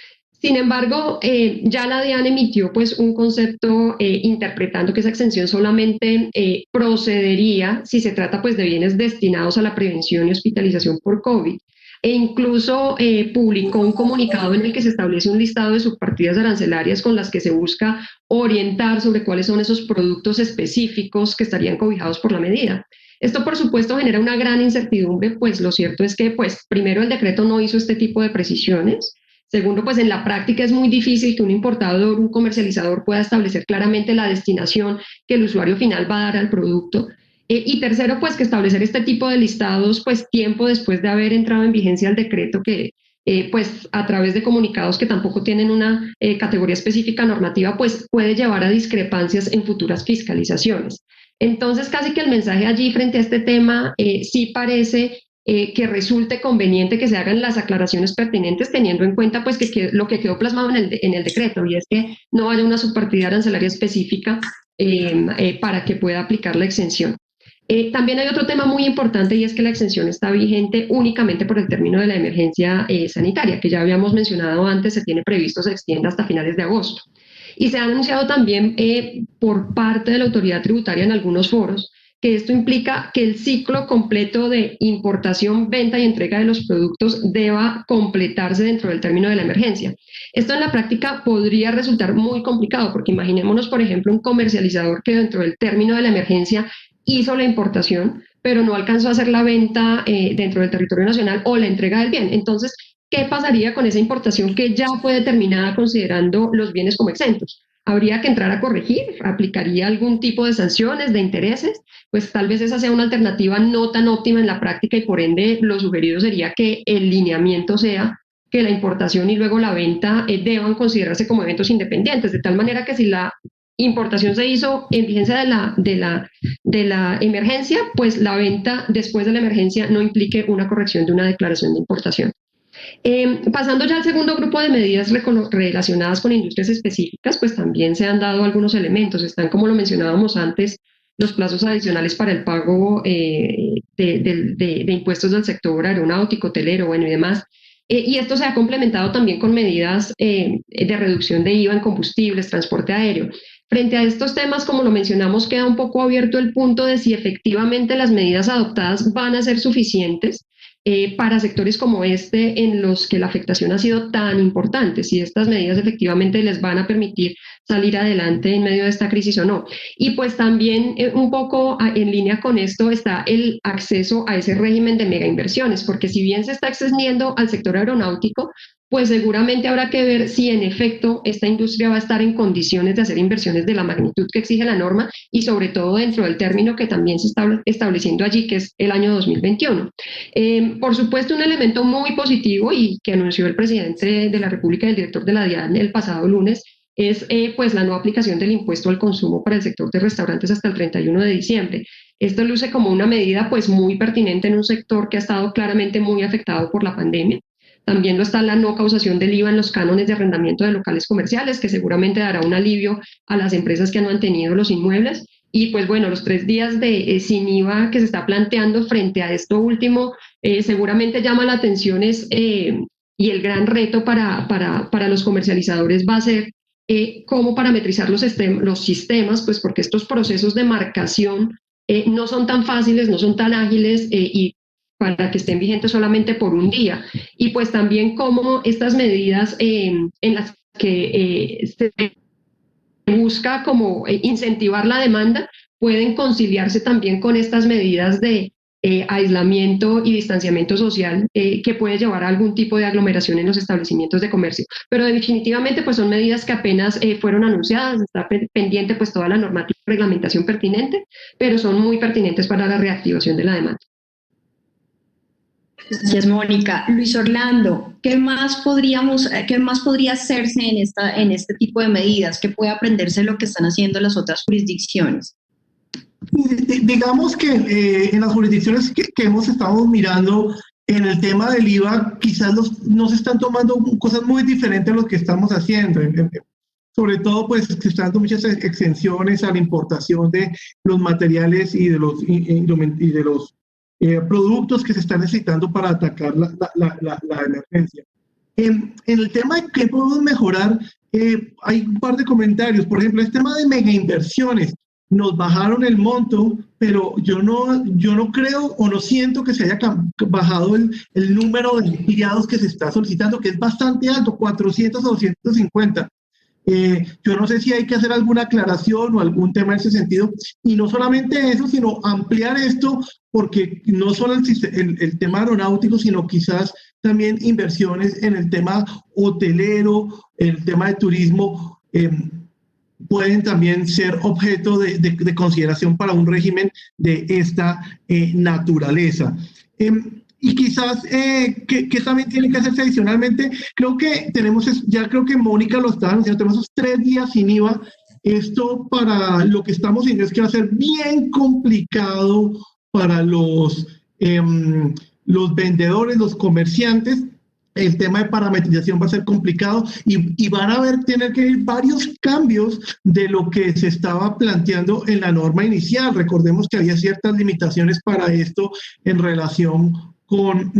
Sin embargo, ya la DIAN emitió pues un concepto interpretando que esa exención solamente procedería si se trata pues de bienes destinados a la prevención y hospitalización por COVID. E incluso publicó un comunicado en el que se establece un listado de subpartidas arancelarias con las que se busca orientar sobre cuáles son esos productos específicos que estarían cobijados por la medida. Esto, por supuesto, genera una gran incertidumbre, pues lo cierto es que, pues, primero, el decreto no hizo este tipo de precisiones. Segundo, pues en la práctica es muy difícil que un importador, un comercializador pueda establecer claramente la destinación que el usuario final va a dar al producto. Y tercero, pues que establecer este tipo de listados, pues tiempo después de haber entrado en vigencia el decreto, que pues a través de comunicados que tampoco tienen una categoría específica normativa, pues puede llevar a discrepancias en futuras fiscalizaciones. Entonces, casi que el mensaje allí frente a este tema sí parece que resulte conveniente que se hagan las aclaraciones pertinentes, teniendo en cuenta pues que lo que quedó plasmado en el decreto, y es que no haya una subpartida arancelaria específica para que pueda aplicar la exención. También hay otro tema muy importante, y es que la exención está vigente únicamente por el término de la emergencia sanitaria, que ya habíamos mencionado antes, se tiene previsto se extienda hasta finales de agosto. Y se ha anunciado también por parte de la autoridad tributaria en algunos foros que esto implica que el ciclo completo de importación, venta y entrega de los productos deba completarse dentro del término de la emergencia. Esto en la práctica podría resultar muy complicado, porque imaginémonos, por ejemplo, un comercializador que dentro del término de la emergencia hizo la importación, pero no alcanzó a hacer la venta dentro del territorio nacional o la entrega del bien. Entonces, ¿qué pasaría con esa importación que ya fue determinada considerando los bienes como exentos? Habría que entrar a corregir, aplicaría algún tipo de sanciones, de intereses, pues tal vez esa sea una alternativa no tan óptima en la práctica, y por ende lo sugerido sería que el lineamiento sea que la importación y luego la venta deban considerarse como eventos independientes, de tal manera que si la importación se hizo en vigencia de la emergencia, pues la venta después de la emergencia no implique una corrección de una declaración de importación. Pasando ya al segundo grupo de medidas relacionadas con industrias específicas, pues también se han dado algunos elementos. Están, como lo mencionábamos antes, los plazos adicionales para el pago de impuestos del sector aeronáutico, hotelero, bueno, y demás. Y esto se ha complementado también con medidas de reducción de IVA en combustibles, transporte aéreo. Frente a estos temas, como lo mencionamos, queda un poco abierto el punto de si efectivamente las medidas adoptadas van a ser suficientes para sectores como este, en los que la afectación ha sido tan importante, si estas medidas efectivamente les van a permitir salir adelante en medio de esta crisis o no. Y pues también un poco en línea con esto está el acceso a ese régimen de mega inversiones, porque si bien se está extendiendo al sector aeronáutico, pues seguramente habrá que ver si en efecto esta industria va a estar en condiciones de hacer inversiones de la magnitud que exige la norma, y sobre todo dentro del término que también se está estableciendo allí, que es el año 2021. Por supuesto, un elemento muy positivo y que anunció el presidente de la República y el director de la DIAN el pasado lunes es pues la no aplicación del impuesto al consumo para el sector de restaurantes hasta el 31 de diciembre. Esto luce como una medida pues muy pertinente en un sector que ha estado claramente muy afectado por la pandemia. También lo está la no causación del IVA en los cánones de arrendamiento de locales comerciales, que seguramente dará un alivio a las empresas que han mantenido los inmuebles. Y pues bueno, los 3 días de sin IVA que se está planteando frente a esto último, seguramente llama la atención y el gran reto para los comercializadores va a ser cómo parametrizar los sistemas, pues porque estos procesos de marcación no son tan fáciles, no son tan ágiles y para que estén vigentes solamente por un día. Y pues también cómo estas medidas en las que se busca como incentivar la demanda pueden conciliarse también con estas medidas de aislamiento y distanciamiento social que puede llevar a algún tipo de aglomeración en los establecimientos de comercio. Pero definitivamente pues son medidas que apenas fueron anunciadas, está pendiente pues toda la normativa y reglamentación pertinente, pero son muy pertinentes para la reactivación de la demanda. Gracias, Mónica. Luis Orlando, ¿qué más podría hacerse en este tipo de medidas? ¿Qué puede aprenderse de lo que están haciendo las otras jurisdicciones? Digamos que en las jurisdicciones que hemos estado mirando en el tema del IVA, quizás no se están tomando cosas muy diferentes a lo que estamos haciendo. Sobre todo, pues, se están dando muchas exenciones a la importación de los materiales y de los productos que se están necesitando para atacar la emergencia. En el tema de qué podemos mejorar, hay un par de comentarios. Por ejemplo, el tema de mega inversiones. Nos bajaron el monto, pero yo no creo o no siento que se haya bajado el número de empleados que se está solicitando, que es bastante alto, 400 o 250. Yo no sé si hay que hacer alguna aclaración o algún tema en ese sentido. Y no solamente eso, sino ampliar esto, porque no solo el tema aeronáutico, sino quizás también inversiones en el tema hotelero, el tema de turismo, pueden también ser objeto de consideración para un régimen de esta naturaleza. Y quizás, que también tiene que hacerse adicionalmente, creo que creo que Mónica lo está anunciando, tenemos esos 3 días sin IVA. Esto para lo que estamos viendo es que va a ser bien complicado para los vendedores, los comerciantes. El tema de parametrización va a ser complicado y van a tener que ir varios cambios de lo que se estaba planteando en la norma inicial. Recordemos que había ciertas limitaciones para esto en relación con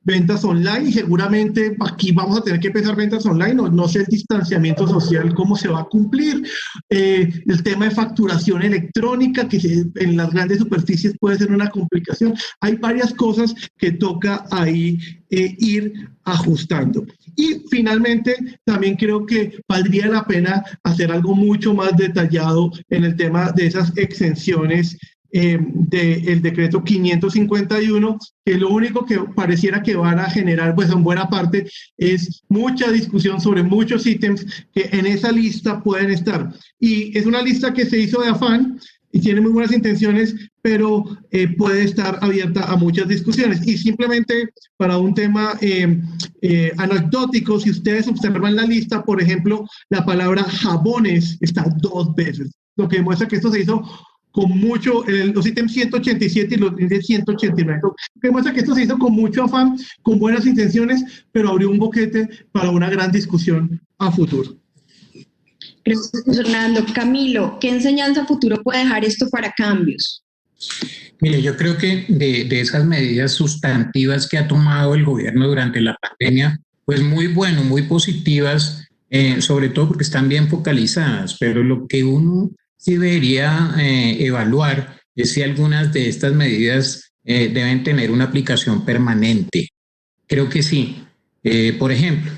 ventas online, y seguramente aquí vamos a tener que empezar ventas online. No sé el distanciamiento social, cómo se va a cumplir. El tema de facturación electrónica, que en las grandes superficies puede ser una complicación. Hay varias cosas que toca ahí ir ajustando. Y finalmente, también creo que valdría la pena hacer algo mucho más detallado en el tema de esas exenciones del decreto 551, que lo único que pareciera que van a generar, pues en buena parte, es mucha discusión sobre muchos ítems que en esa lista pueden estar. Y es una lista que se hizo de afán y tiene muy buenas intenciones, pero puede estar abierta a muchas discusiones. Y simplemente para un tema anecdótico, si ustedes observan la lista, por ejemplo, la palabra jabones está 2 veces, lo que demuestra que esto se hizo con mucho, los ítems 187 y los 189, que demuestra que esto se hizo con mucho afán, con buenas intenciones, pero abrió un boquete para una gran discusión a futuro. Gracias, Fernando. Camilo, ¿qué enseñanza a futuro puede dejar esto para cambios? Mire, yo creo que de esas medidas sustantivas que ha tomado el gobierno durante la pandemia, pues muy bueno, muy positivas, sobre todo porque están bien focalizadas, pero lo que uno sí debería evaluar es si algunas de estas medidas deben tener una aplicación permanente. Creo que sí. Por ejemplo,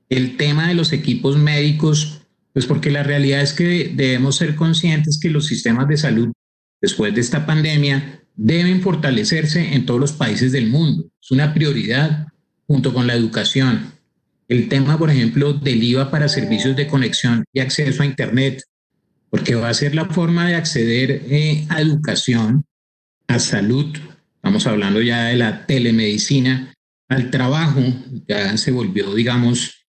el tema de los equipos médicos, pues porque la realidad es que debemos ser conscientes que los sistemas de salud, después de esta pandemia, deben fortalecerse en todos los países del mundo. Es una prioridad junto con la educación. El tema, por ejemplo, del IVA para servicios de conexión y acceso a Internet, porque va a ser la forma de acceder a educación, a salud, estamos hablando ya de la telemedicina, al trabajo, ya se volvió, digamos,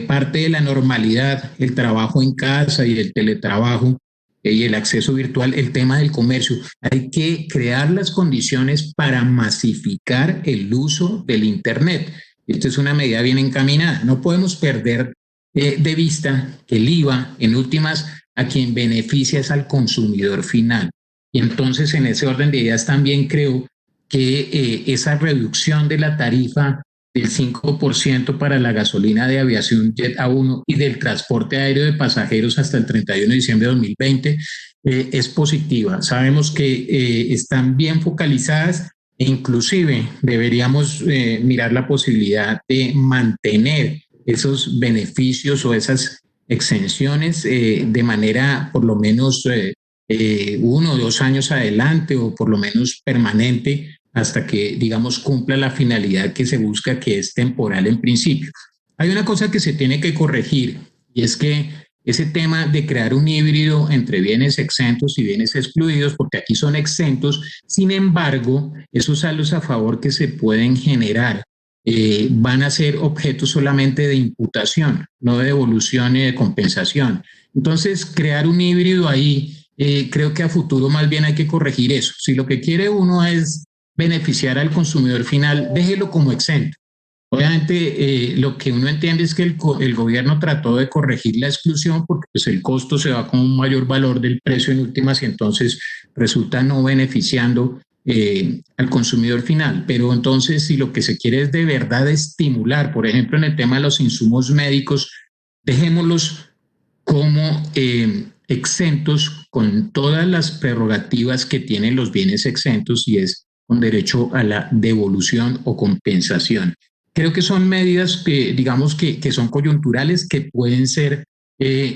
parte de la normalidad, el trabajo en casa y el teletrabajo y el acceso virtual, el tema del comercio. Hay que crear las condiciones para masificar el uso del Internet. Esta es una medida bien encaminada. No podemos perder de vista que el IVA, en últimas, a quien beneficia es al consumidor final. Y entonces, en ese orden de ideas, también creo que esa reducción de la tarifa del 5% para la gasolina de aviación Jet A1 y del transporte aéreo de pasajeros hasta el 31 de diciembre de 2020 es positiva. Sabemos que están bien focalizadas e inclusive deberíamos mirar la posibilidad de mantener esos beneficios o esas exenciones de manera por lo menos 1 o 2 años adelante o por lo menos permanente hasta que, digamos, cumpla la finalidad que se busca, que es temporal en principio. Hay una cosa que se tiene que corregir y es que ese tema de crear un híbrido entre bienes exentos y bienes excluidos, porque aquí son exentos. Sin embargo, esos saldos a favor que se pueden generar van a ser objeto solamente de imputación, no de devolución ni de compensación. Entonces, crear un híbrido ahí, creo que a futuro más bien hay que corregir eso. Si lo que quiere uno es beneficiar al consumidor final, déjelo como exento. Obviamente, lo que uno entiende es que el gobierno trató de corregir la exclusión porque pues, el costo se va con un mayor valor del precio en últimas y entonces resulta no beneficiando al consumidor final. Pero entonces, si lo que se quiere es de verdad estimular, por ejemplo, en el tema de los insumos médicos, dejémoslos como exentos con todas las prerrogativas que tienen los bienes exentos y es con derecho a la devolución o compensación. Creo que son medidas que, digamos, que son coyunturales, que pueden ser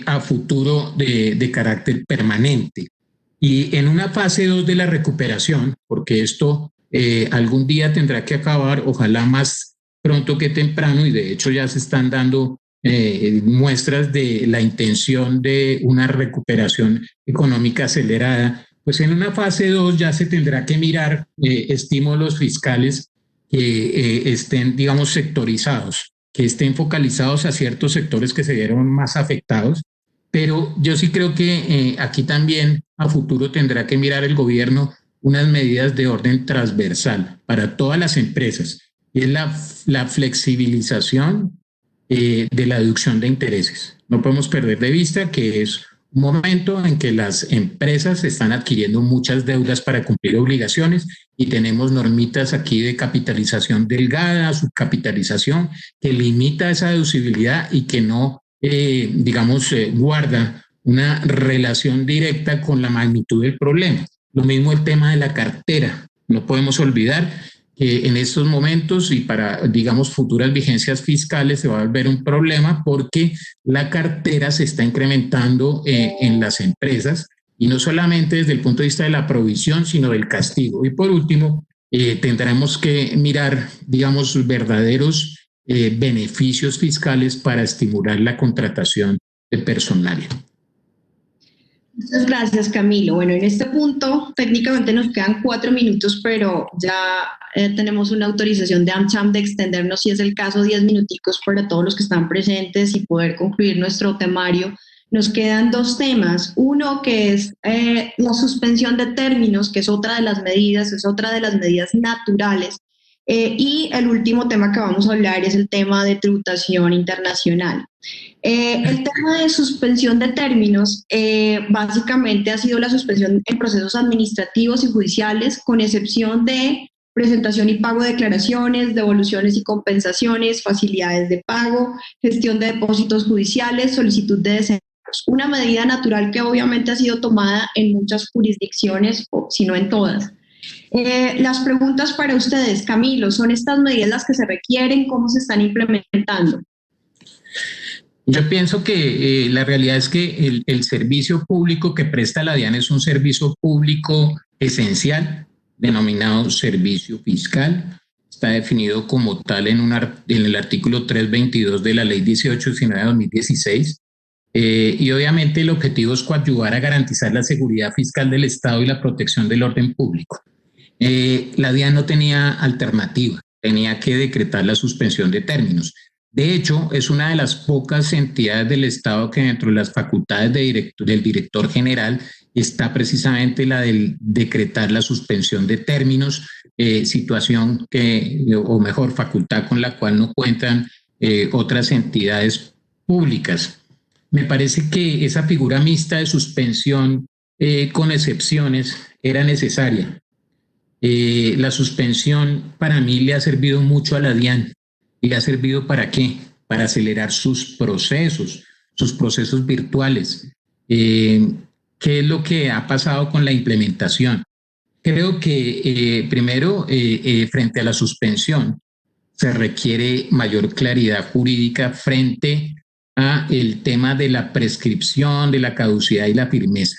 a futuro de carácter permanente. Y en una fase 2 de la recuperación, porque esto algún día tendrá que acabar, ojalá más pronto que temprano, y de hecho ya se están dando muestras de la intención de una recuperación económica acelerada, pues en una fase 2 ya se tendrá que mirar estímulos fiscales que estén, digamos, sectorizados, que estén focalizados a ciertos sectores que se vieron más afectados. Pero yo sí creo que aquí también a futuro tendrá que mirar el gobierno unas medidas de orden transversal para todas las empresas, y es la flexibilización de la deducción de intereses. No podemos perder de vista que es un momento en que las empresas están adquiriendo muchas deudas para cumplir obligaciones y tenemos normitas aquí de capitalización delgada, subcapitalización, que limita esa deducibilidad y que no, guarda una relación directa con la magnitud del problema. Lo mismo el tema de la cartera. No podemos olvidar que en estos momentos y para, digamos, futuras vigencias fiscales se va a volver un problema porque la cartera se está incrementando en las empresas y no solamente desde el punto de vista de la provisión, sino del castigo. Y por último, tendremos que mirar, digamos, verdaderos beneficios fiscales para estimular la contratación de personal. Muchas gracias, Camilo. Bueno, en este punto técnicamente nos quedan 4 minutos, pero ya tenemos una autorización de AmCham de extendernos, si es el caso, 10 minuticos para todos los que están presentes y poder concluir nuestro temario. Nos quedan 2 temas. Uno que es la suspensión de términos, que es otra de las medidas, es otra de las medidas naturales. Y el último tema que vamos a hablar es el tema de tributación internacional. El tema de suspensión de términos básicamente ha sido la suspensión en procesos administrativos y judiciales, con excepción de presentación y pago de declaraciones, devoluciones y compensaciones, facilidades de pago, gestión de depósitos judiciales, solicitud de desembolsos. Una medida natural que obviamente ha sido tomada en muchas jurisdicciones, si no en todas. Las preguntas para ustedes, Camilo, ¿son estas medidas las que se requieren? ¿Cómo se están implementando? Yo pienso que la realidad es que el servicio público que presta la DIAN es un servicio público esencial, denominado servicio fiscal. Está definido como tal en el artículo 322 de la Ley 1819 de 2016. Y obviamente el objetivo es coadyuvar a garantizar la seguridad fiscal del Estado y la protección del orden público. La DIAN no tenía alternativa, tenía que decretar la suspensión de términos. De hecho, es una de las pocas entidades del Estado que dentro de las facultades del director general está precisamente la del decretar la suspensión de términos, situación o mejor, facultad con la cual no cuentan otras entidades públicas. Me parece que esa figura mixta de suspensión con excepciones era necesaria. La suspensión para mí le ha servido mucho a la DIAN. ¿Y le ha servido para qué? Para acelerar sus procesos virtuales. ¿Qué es lo que ha pasado con la implementación? Creo que primero, frente a la suspensión, se requiere mayor claridad jurídica frente a el tema de la prescripción, de la caducidad y la firmeza.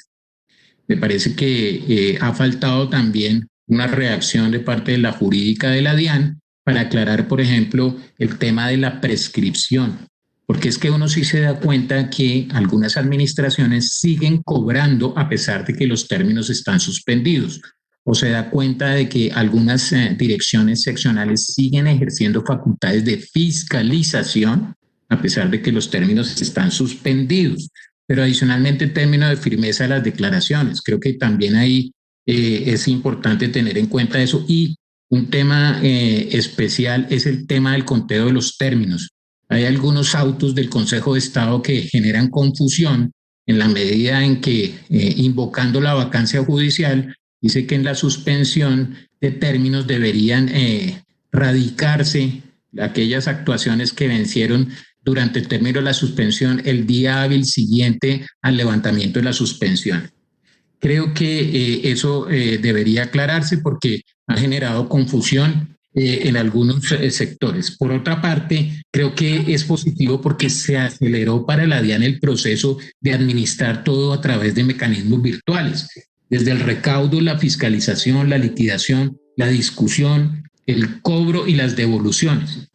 Me parece que ha faltado también una reacción de parte de la jurídica de la DIAN para aclarar, por ejemplo, el tema de la prescripción. porque es que uno sí se da cuenta que algunas administraciones siguen cobrando a pesar de que los términos están suspendidos, o se da cuenta de que algunas direcciones seccionales siguen ejerciendo facultades de fiscalización a pesar de que los términos están suspendidos. Pero adicionalmente, en términos de firmeza de las declaraciones, creo que también ahí es importante tener en cuenta eso. Y un tema especial es el tema del conteo de los términos. Hay algunos autos del Consejo de Estado que generan confusión en la medida en que, invocando la vacancia judicial, dice que en la suspensión de términos deberían radicarse aquellas actuaciones que vencieron durante el término de la suspensión el día hábil siguiente al levantamiento de la suspensión. Creo que eso debería aclararse porque ha generado confusión en algunos sectores. Por otra parte, creo que es positivo porque se aceleró para la DIAN el proceso de administrar todo a través de mecanismos virtuales, desde el recaudo, la fiscalización, la liquidación, la discusión, el cobro y las devoluciones.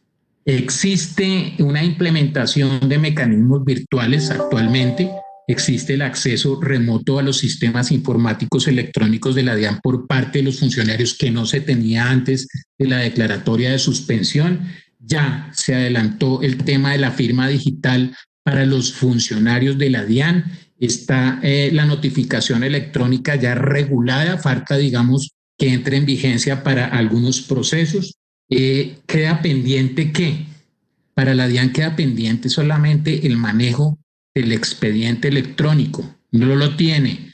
Existe una implementación de mecanismos virtuales actualmente. Existe el acceso remoto a los sistemas informáticos electrónicos de la DIAN por parte de los funcionarios que no se tenía antes de la declaratoria de suspensión. Ya se adelantó el tema de la firma digital para los funcionarios de la DIAN. Está la notificación electrónica ya regulada, falta, digamos, que entre en vigencia para algunos procesos. Queda pendiente que para la DIAN queda pendiente solamente el manejo del expediente electrónico. No lo tiene.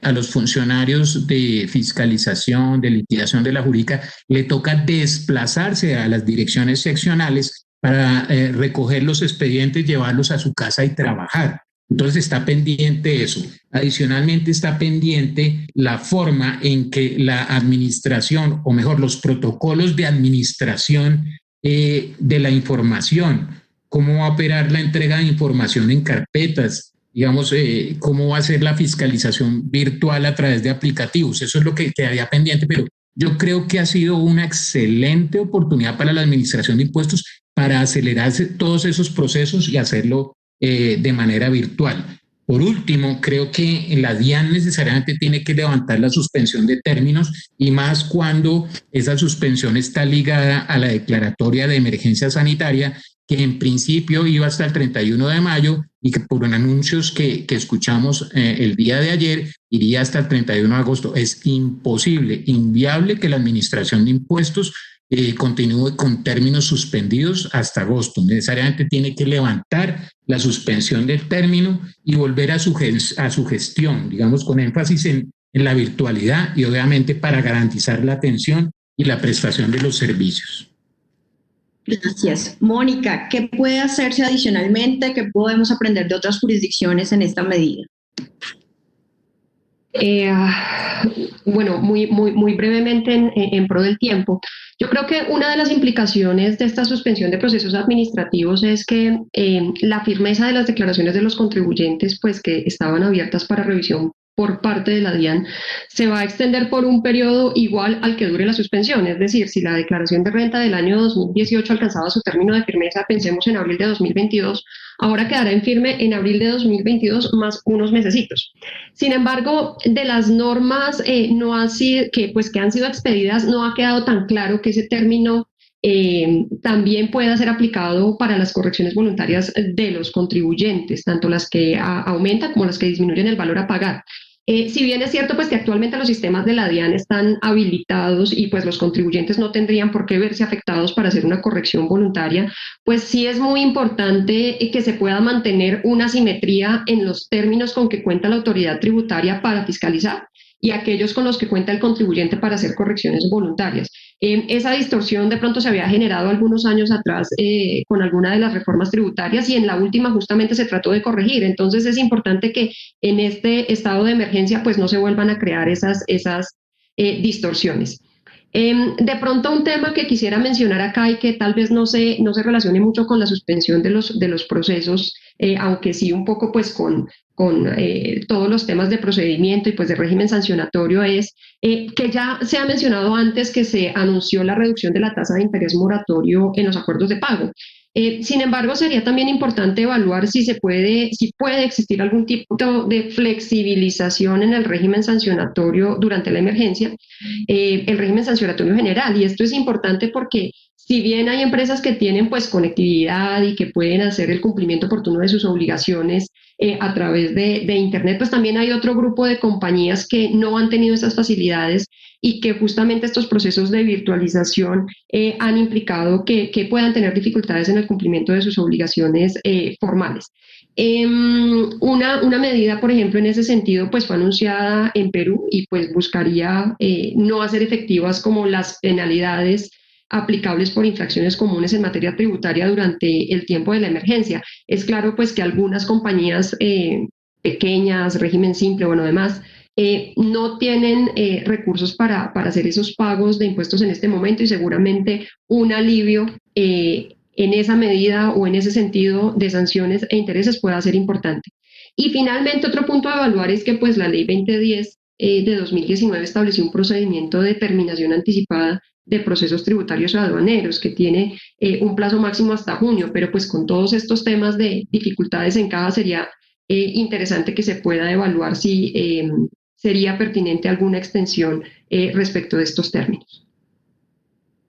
A los funcionarios de fiscalización, de liquidación de la jurídica, le toca desplazarse a las direcciones seccionales para recoger los expedientes, llevarlos a su casa y trabajar. Entonces está pendiente eso. Adicionalmente está pendiente la forma en que la administración, o mejor, los protocolos de administración de la información, cómo va a operar la entrega de información en carpetas, digamos, cómo va a ser la fiscalización virtual a través de aplicativos. Eso es lo que quedaría pendiente, pero yo creo que ha sido una excelente oportunidad para la administración de impuestos para acelerarse todos esos procesos y hacerlo de manera virtual. Por último, creo que la DIAN necesariamente tiene que levantar la suspensión de términos y más cuando esa suspensión está ligada a la declaratoria de emergencia sanitaria, que en principio iba hasta el 31 de mayo y que por anuncios que escuchamos el día de ayer iría hasta el 31 de agosto. Es imposible, inviable que la administración de impuestos continúe con términos suspendidos hasta agosto. Necesariamente tiene que levantar la suspensión del término y volver a su gestión, digamos, con énfasis en la virtualidad y obviamente para garantizar la atención y la prestación de los servicios. Gracias. Mónica, ¿qué puede hacerse adicionalmente? ¿Qué podemos aprender de otras jurisdicciones en esta medida? Bueno, muy brevemente en pro del tiempo. Yo creo que una de las implicaciones de esta suspensión de procesos administrativos es que la firmeza de las declaraciones de los contribuyentes, pues que estaban abiertas para revisión por parte de la DIAN, se va a extender por un periodo igual al que dure la suspensión. Es decir, si la declaración de renta del año 2018 alcanzaba su término de firmeza, pensemos en abril de 2022, ahora quedará en firme en abril de 2022 más unos mesecitos. Sin embargo, de las normas que han sido expedidas, no ha quedado tan claro que ese término también pueda ser aplicado para las correcciones voluntarias de los contribuyentes, tanto las que aumentan como las que disminuyen el valor a pagar. Si bien es cierto pues que actualmente los sistemas de la DIAN están habilitados y pues los contribuyentes no tendrían por qué verse afectados para hacer una corrección voluntaria, pues sí es muy importante que se pueda mantener una simetría en los términos con que cuenta la autoridad tributaria para fiscalizar y aquellos con los que cuenta el contribuyente para hacer correcciones voluntarias. Esa distorsión de pronto se había generado algunos años atrás con alguna de las reformas tributarias y en la última justamente se trató de corregir. Entonces es importante que en este estado de emergencia pues no se vuelvan a crear esas distorsiones. De pronto un tema que quisiera mencionar acá y que tal vez no se relacione mucho con la suspensión de los procesos, aunque sí un poco pues con todos los temas de procedimiento y pues de régimen sancionatorio, es que ya se ha mencionado antes que se anunció la reducción de la tasa de interés moratorio en los acuerdos de pago. Sin embargo, sería también importante evaluar si puede existir algún tipo de flexibilización en el régimen sancionatorio durante la emergencia, el régimen sancionatorio general. Y esto es importante porque si bien hay empresas que tienen pues conectividad y que pueden hacer el cumplimiento oportuno de sus obligaciones a través de Internet, pues también hay otro grupo de compañías que no han tenido esas facilidades y que justamente estos procesos de virtualización han implicado que puedan tener dificultades en el cumplimiento de sus obligaciones formales. Una medida, por ejemplo, en ese sentido, pues fue anunciada en Perú y pues buscaría no hacer efectivas como las penalidades aplicables por infracciones comunes en materia tributaria durante el tiempo de la emergencia. Es claro pues que algunas compañías pequeñas, régimen simple, bueno, además, no tienen recursos para hacer esos pagos de impuestos en este momento y seguramente un alivio en esa medida o en ese sentido de sanciones e intereses pueda ser importante. Y finalmente otro punto a evaluar es que pues la ley 2010 de 2019 estableció un procedimiento de terminación anticipada de procesos tributarios o aduaneros que tiene un plazo máximo hasta junio, pero pues con todos estos temas de dificultades en caja sería interesante que se pueda evaluar si sería pertinente alguna extensión respecto de estos términos.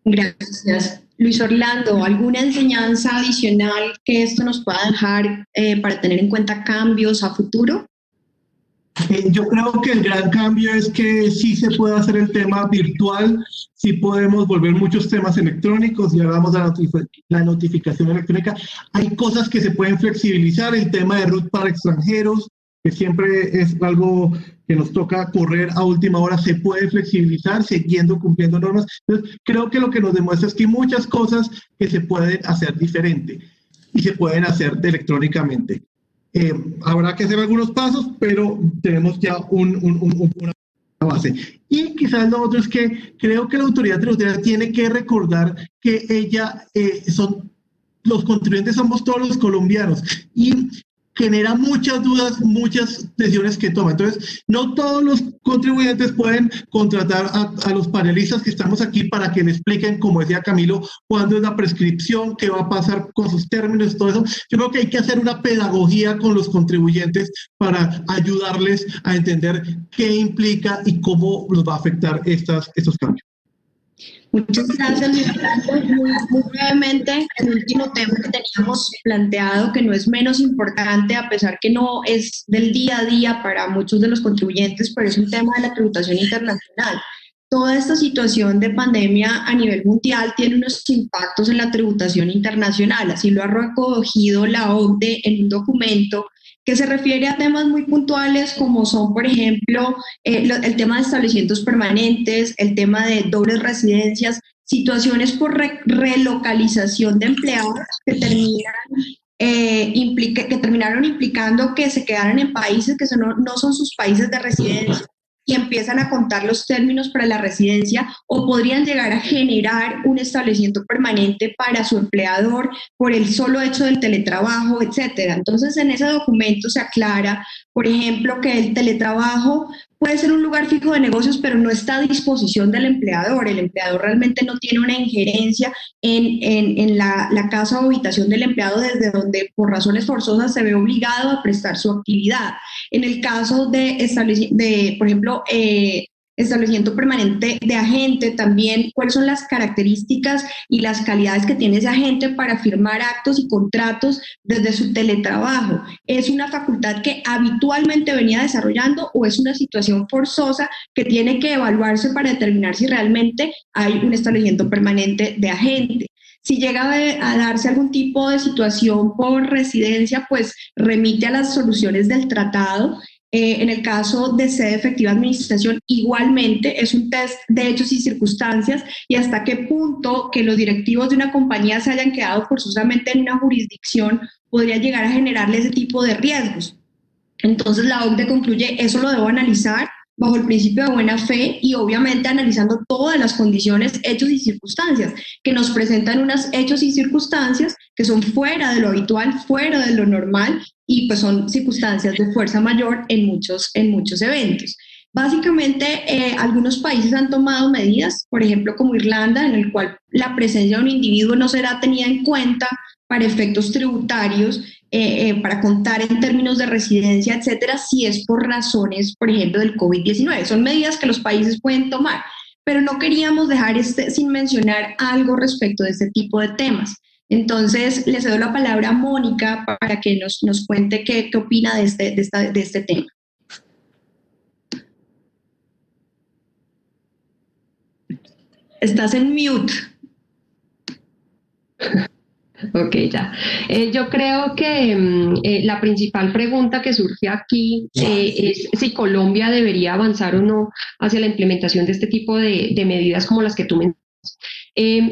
Gracias. Luis Orlando, ¿alguna enseñanza adicional que esto nos pueda dejar para tener en cuenta cambios a futuro? Yo creo que el gran cambio es que sí se puede hacer el tema virtual, sí podemos volver muchos temas electrónicos, ya hablamos de la notificación electrónica. Hay cosas que se pueden flexibilizar, el tema de RUT para extranjeros, que siempre es algo que nos toca correr a última hora, se puede flexibilizar cumpliendo normas. Entonces, creo que lo que nos demuestra es que hay muchas cosas que se pueden hacer diferente y se pueden hacer electrónicamente. Habrá que hacer algunos pasos, pero tenemos ya una base. Y quizás lo otro es que creo que la autoridad tributaria tiene que recordar que los contribuyentes somos todos los colombianos y genera muchas dudas, muchas decisiones que toma. Entonces, no todos los contribuyentes pueden contratar a los panelistas que estamos aquí para que le expliquen, como decía Camilo, cuándo es la prescripción, qué va a pasar con sus términos, todo eso. Yo creo que hay que hacer una pedagogía con los contribuyentes para ayudarles a entender qué implica y cómo los va a afectar estos cambios. Muchas gracias, Luis Orlando. Muy brevemente, el último tema que teníamos planteado, que no es menos importante, a pesar que no es del día a día para muchos de los contribuyentes, pero es un tema de la tributación internacional. Toda esta situación de pandemia a nivel mundial tiene unos impactos en la tributación internacional, así lo ha recogido la OCDE en un documento que se refiere a temas muy puntuales como son, por ejemplo, el tema de establecimientos permanentes, el tema de dobles residencias, situaciones por relocalización de empleados que terminaron implicando que se quedaran en países que no son sus países de residencia y empiezan a contar los términos para la residencia o podrían llegar a generar un establecimiento permanente para su empleador por el solo hecho del teletrabajo, etcétera. Entonces, en ese documento se aclara, por ejemplo, que el teletrabajo puede ser un lugar fijo de negocios, pero no está a disposición del empleador. El empleador realmente no tiene una injerencia en la casa o habitación del empleado desde donde por razones forzosas se ve obligado a prestar su actividad. En el caso por ejemplo, establecimiento permanente de agente, también cuáles son las características y las calidades que tiene ese agente para firmar actos y contratos desde su teletrabajo. ¿Es una facultad que habitualmente venía desarrollando o es una situación forzosa que tiene que evaluarse para determinar si realmente hay un establecimiento permanente de agente? Si llega a darse algún tipo de situación por residencia, pues remite a las soluciones del tratado. En el caso de sede efectiva administración, igualmente es un test de hechos y circunstancias y hasta qué punto que los directivos de una compañía se hayan quedado forzosamente en una jurisdicción podría llegar a generarle ese tipo de riesgos. Entonces la OCDE concluye, eso lo debo analizar bajo el principio de buena fe y obviamente analizando todas las condiciones, hechos y circunstancias, que nos presentan unos hechos y circunstancias que son fuera de lo habitual, fuera de lo normal y pues son circunstancias de fuerza mayor en muchos eventos. Básicamente, algunos países han tomado medidas, por ejemplo como Irlanda, en el cual la presencia de un individuo no será tenida en cuenta para efectos tributarios, para contar en términos de residencia, etcétera, si es por razones, por ejemplo, del COVID-19. Son medidas que los países pueden tomar, pero no queríamos dejar sin mencionar algo respecto de este tipo de temas. Entonces, le cedo la palabra a Mónica para que nos cuente qué opina de este tema. Estás en mute. Ok, ya. Yo creo que la principal pregunta que surge aquí es si Colombia debería avanzar o no hacia la implementación de este tipo de medidas como las que tú mencionas.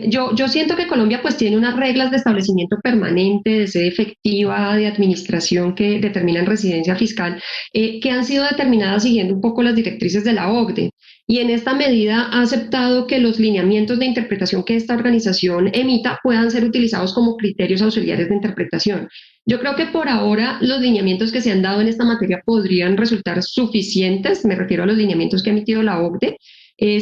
Yo siento que Colombia pues tiene unas reglas de establecimiento permanente, de sede efectiva, de administración que determinan residencia fiscal, que han sido determinadas siguiendo un poco las directrices de la OCDE. Y en esta medida ha aceptado que los lineamientos de interpretación que esta organización emita puedan ser utilizados como criterios auxiliares de interpretación. Yo creo que por ahora los lineamientos que se han dado en esta materia podrían resultar suficientes, me refiero a los lineamientos que ha emitido la OCDE.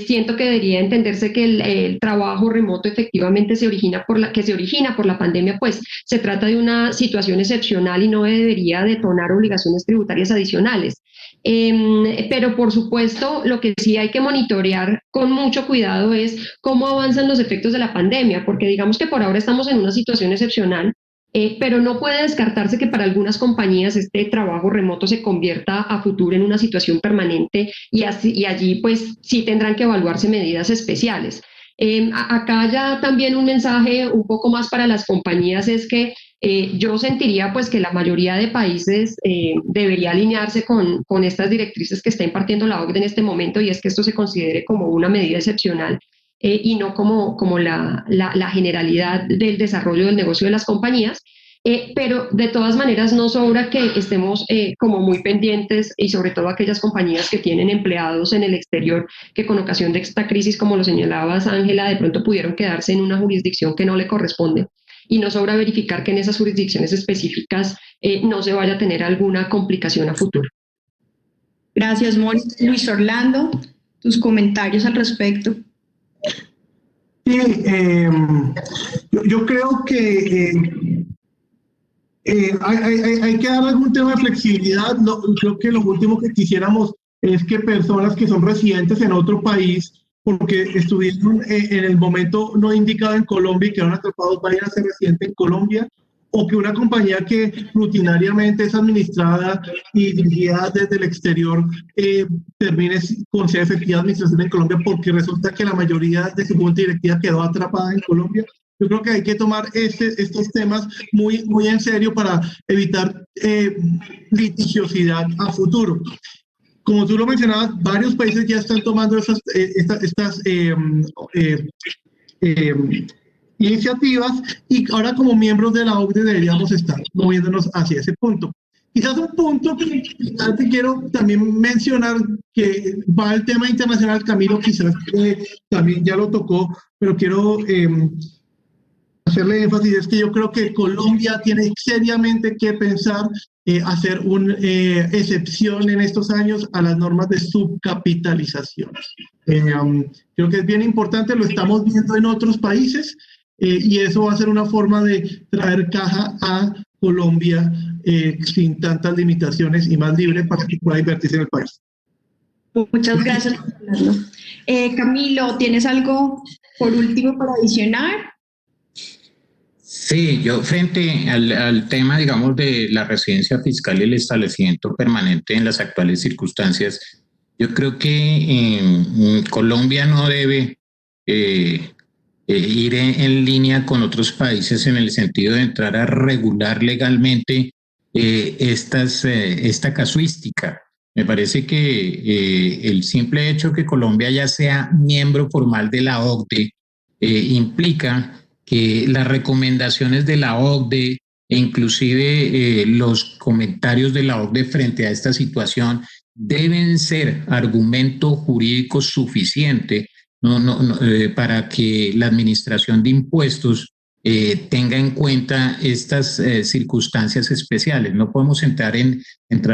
Siento que debería entenderse que el trabajo remoto efectivamente se origina por la pandemia, pues se trata de una situación excepcional y no debería detonar obligaciones tributarias adicionales. Pero por supuesto, lo que sí hay que monitorear con mucho cuidado es cómo avanzan los efectos de la pandemia, porque digamos que por ahora estamos en una situación excepcional, pero no puede descartarse que para algunas compañías este trabajo remoto se convierta a futuro en una situación permanente y allí pues sí tendrán que evaluarse medidas especiales. Acá ya también un mensaje un poco más para las compañías es que yo sentiría pues que la mayoría de países debería alinearse con estas directrices que está impartiendo la OCDE en este momento, y es que esto se considere como una medida excepcional y no como la generalidad del desarrollo del negocio de las compañías. Pero de todas maneras no sobra que estemos como muy pendientes, y sobre todo aquellas compañías que tienen empleados en el exterior que con ocasión de esta crisis, como lo señalabas Ángela, de pronto pudieron quedarse en una jurisdicción que no le corresponde, y no sobra verificar que en esas jurisdicciones específicas no se vaya a tener alguna complicación a futuro. Gracias, Mónica. Luis Orlando, tus comentarios al respecto. Sí, yo creo que hay que dar algún tema de flexibilidad. No, creo que lo último que quisiéramos es que personas que son residentes en otro país, porque estuvieron en el momento no indicado en Colombia y quedaron atrapados, vayan a ser residentes en Colombia, o que una compañía que rutinariamente es administrada y dirigida desde el exterior termine con sede efectiva de administración en Colombia, porque resulta que la mayoría de su junta directiva quedó atrapada en Colombia. Yo creo que hay que tomar estos temas muy en serio para evitar litigiosidad a futuro. Como tú lo mencionabas, varios países ya están tomando estas iniciativas, y ahora como miembros de la OCDE deberíamos estar moviéndonos hacia ese punto. Quizás un punto que quiero también mencionar, que va al tema internacional. Camilo quizás también ya lo tocó, pero quiero hacerle énfasis, es que yo creo que Colombia tiene seriamente que pensar hacer una excepción en estos años a las normas de subcapitalización. Creo que es bien importante, lo estamos viendo en otros países, y eso va a ser una forma de traer caja a Colombia sin tantas limitaciones y más libre para que pueda invertirse en el país. Muchas gracias, Fernando. Camilo, ¿tienes algo por último para adicionar? Sí, yo frente al tema, digamos, de la residencia fiscal y el establecimiento permanente en las actuales circunstancias, yo creo que Colombia no debe ir en línea con otros países en el sentido de entrar a regular legalmente esta casuística. Me parece que el simple hecho que Colombia ya sea miembro formal de la OCDE implica que las recomendaciones de la OCDE e inclusive los comentarios de la OCDE frente a esta situación deben ser argumento jurídico suficiente para que la administración de impuestos tenga en cuenta estas circunstancias especiales. No podemos entrar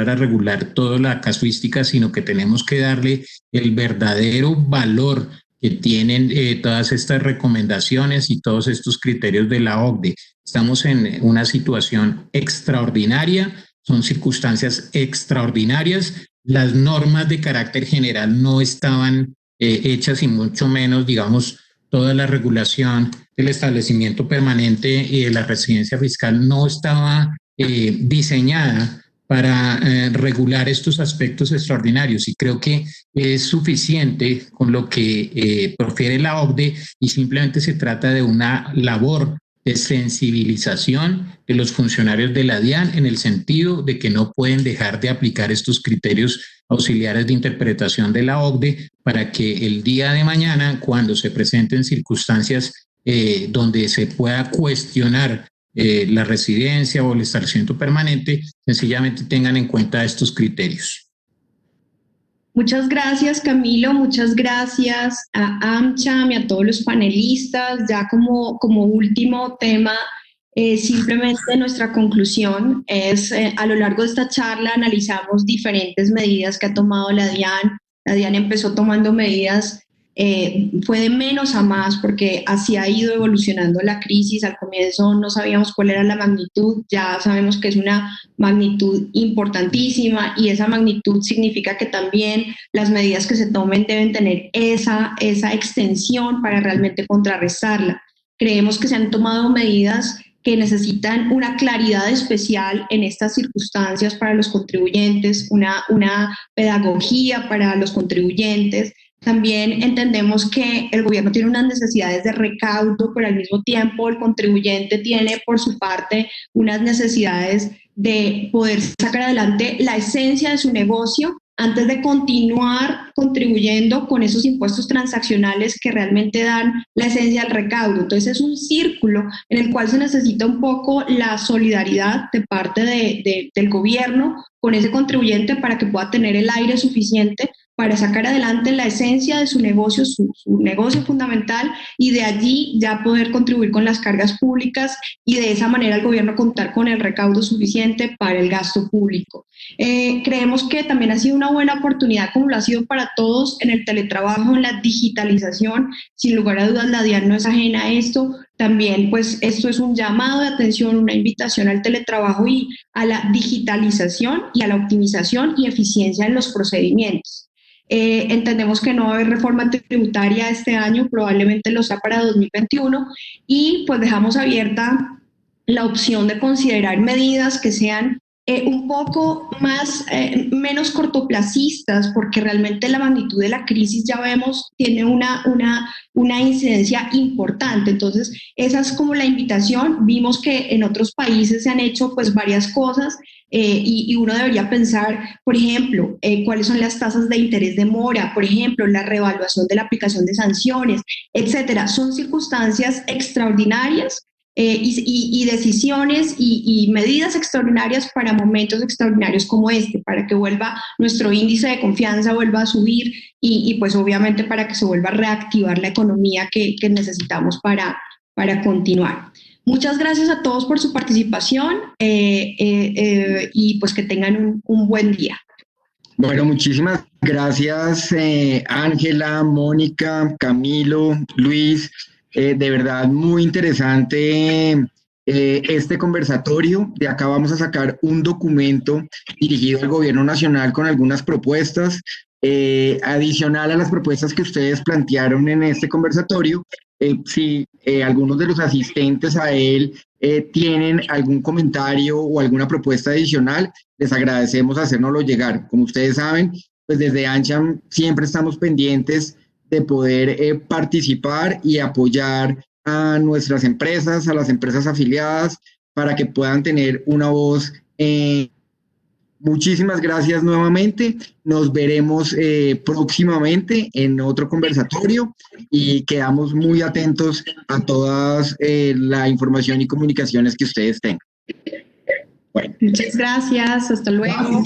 a regular toda la casuística, sino que tenemos que darle el verdadero valor que tienen todas estas recomendaciones y todos estos criterios de la OCDE. Estamos en una situación extraordinaria, son circunstancias extraordinarias. Las normas de carácter general no estaban hechas y mucho menos, digamos, toda la regulación del establecimiento permanente y de la residencia fiscal no estaba diseñada para regular estos aspectos extraordinarios, y creo que es suficiente con lo que profiere la OCDE, y simplemente se trata de una labor de sensibilización de los funcionarios de la DIAN en el sentido de que no pueden dejar de aplicar estos criterios auxiliares de interpretación de la OCDE para que el día de mañana, cuando se presenten circunstancias donde se pueda cuestionar la residencia o el establecimiento permanente, sencillamente tengan en cuenta estos criterios. Muchas gracias, Camilo, muchas gracias a AmCham y a todos los panelistas. Ya como último tema, simplemente nuestra conclusión es, a lo largo de esta charla analizamos diferentes medidas que ha tomado la DIAN. La DIAN empezó tomando medidas, fue de menos a más, porque así ha ido evolucionando la crisis. Al comienzo no sabíamos cuál era la magnitud, ya sabemos que es una magnitud importantísima, y esa magnitud significa que también las medidas que se tomen deben tener esa extensión para realmente contrarrestarla. Creemos que se han tomado medidas que necesitan una claridad especial en estas circunstancias para los contribuyentes, una pedagogía para los contribuyentes. También entendemos que el gobierno tiene unas necesidades de recaudo, pero al mismo tiempo el contribuyente tiene por su parte unas necesidades de poder sacar adelante la esencia de su negocio antes de continuar contribuyendo con esos impuestos transaccionales que realmente dan la esencia del recaudo. Entonces es un círculo en el cual se necesita un poco la solidaridad de parte del gobierno con ese contribuyente para que pueda tener el aire suficiente para sacar adelante la esencia de su negocio, su negocio fundamental, y de allí ya poder contribuir con las cargas públicas, y de esa manera el gobierno contar con el recaudo suficiente para el gasto público. Creemos que también ha sido una buena oportunidad, como lo ha sido para todos, en el teletrabajo, en la digitalización. Sin lugar a dudas, la DIAN no es ajena a esto. También, pues, esto es un llamado de atención, una invitación al teletrabajo y a la digitalización y a la optimización y eficiencia en los procedimientos. Entendemos que no va a haber reforma tributaria este año, probablemente lo sea para 2021, y pues dejamos abierta la opción de considerar medidas que sean un poco menos cortoplacistas, porque realmente la magnitud de la crisis, ya vemos, tiene una incidencia importante. Entonces, esa es como la invitación. Vimos que en otros países se han hecho pues varias cosas, y uno debería pensar, por ejemplo, cuáles son las tasas de interés de mora, por ejemplo, la reevaluación de la aplicación de sanciones, etcétera. Son circunstancias extraordinarias, y decisiones y medidas extraordinarias para momentos extraordinarios como este, para que vuelva nuestro índice de confianza, vuelva a subir, y pues obviamente para que se vuelva a reactivar la economía que necesitamos para continuar. Muchas gracias a todos por su participación, y pues que tengan un buen día. Bueno, muchísimas gracias, Ángela, Mónica, Camilo, Luis. De verdad, muy interesante este conversatorio. De acá vamos a sacar un documento dirigido al Gobierno Nacional con algunas propuestas, adicional a las propuestas que ustedes plantearon en este conversatorio. Si algunos de los asistentes a él tienen algún comentario o alguna propuesta adicional, les agradecemos hacérnoslo llegar. Como ustedes saben, pues desde AmCham siempre estamos pendientes de poder participar y apoyar a nuestras empresas, a las empresas afiliadas, para que puedan tener una voz. Muchísimas gracias nuevamente. Nos veremos próximamente en otro conversatorio, y quedamos muy atentos a toda la información y comunicaciones que ustedes tengan. Bueno. Muchas gracias. Hasta luego.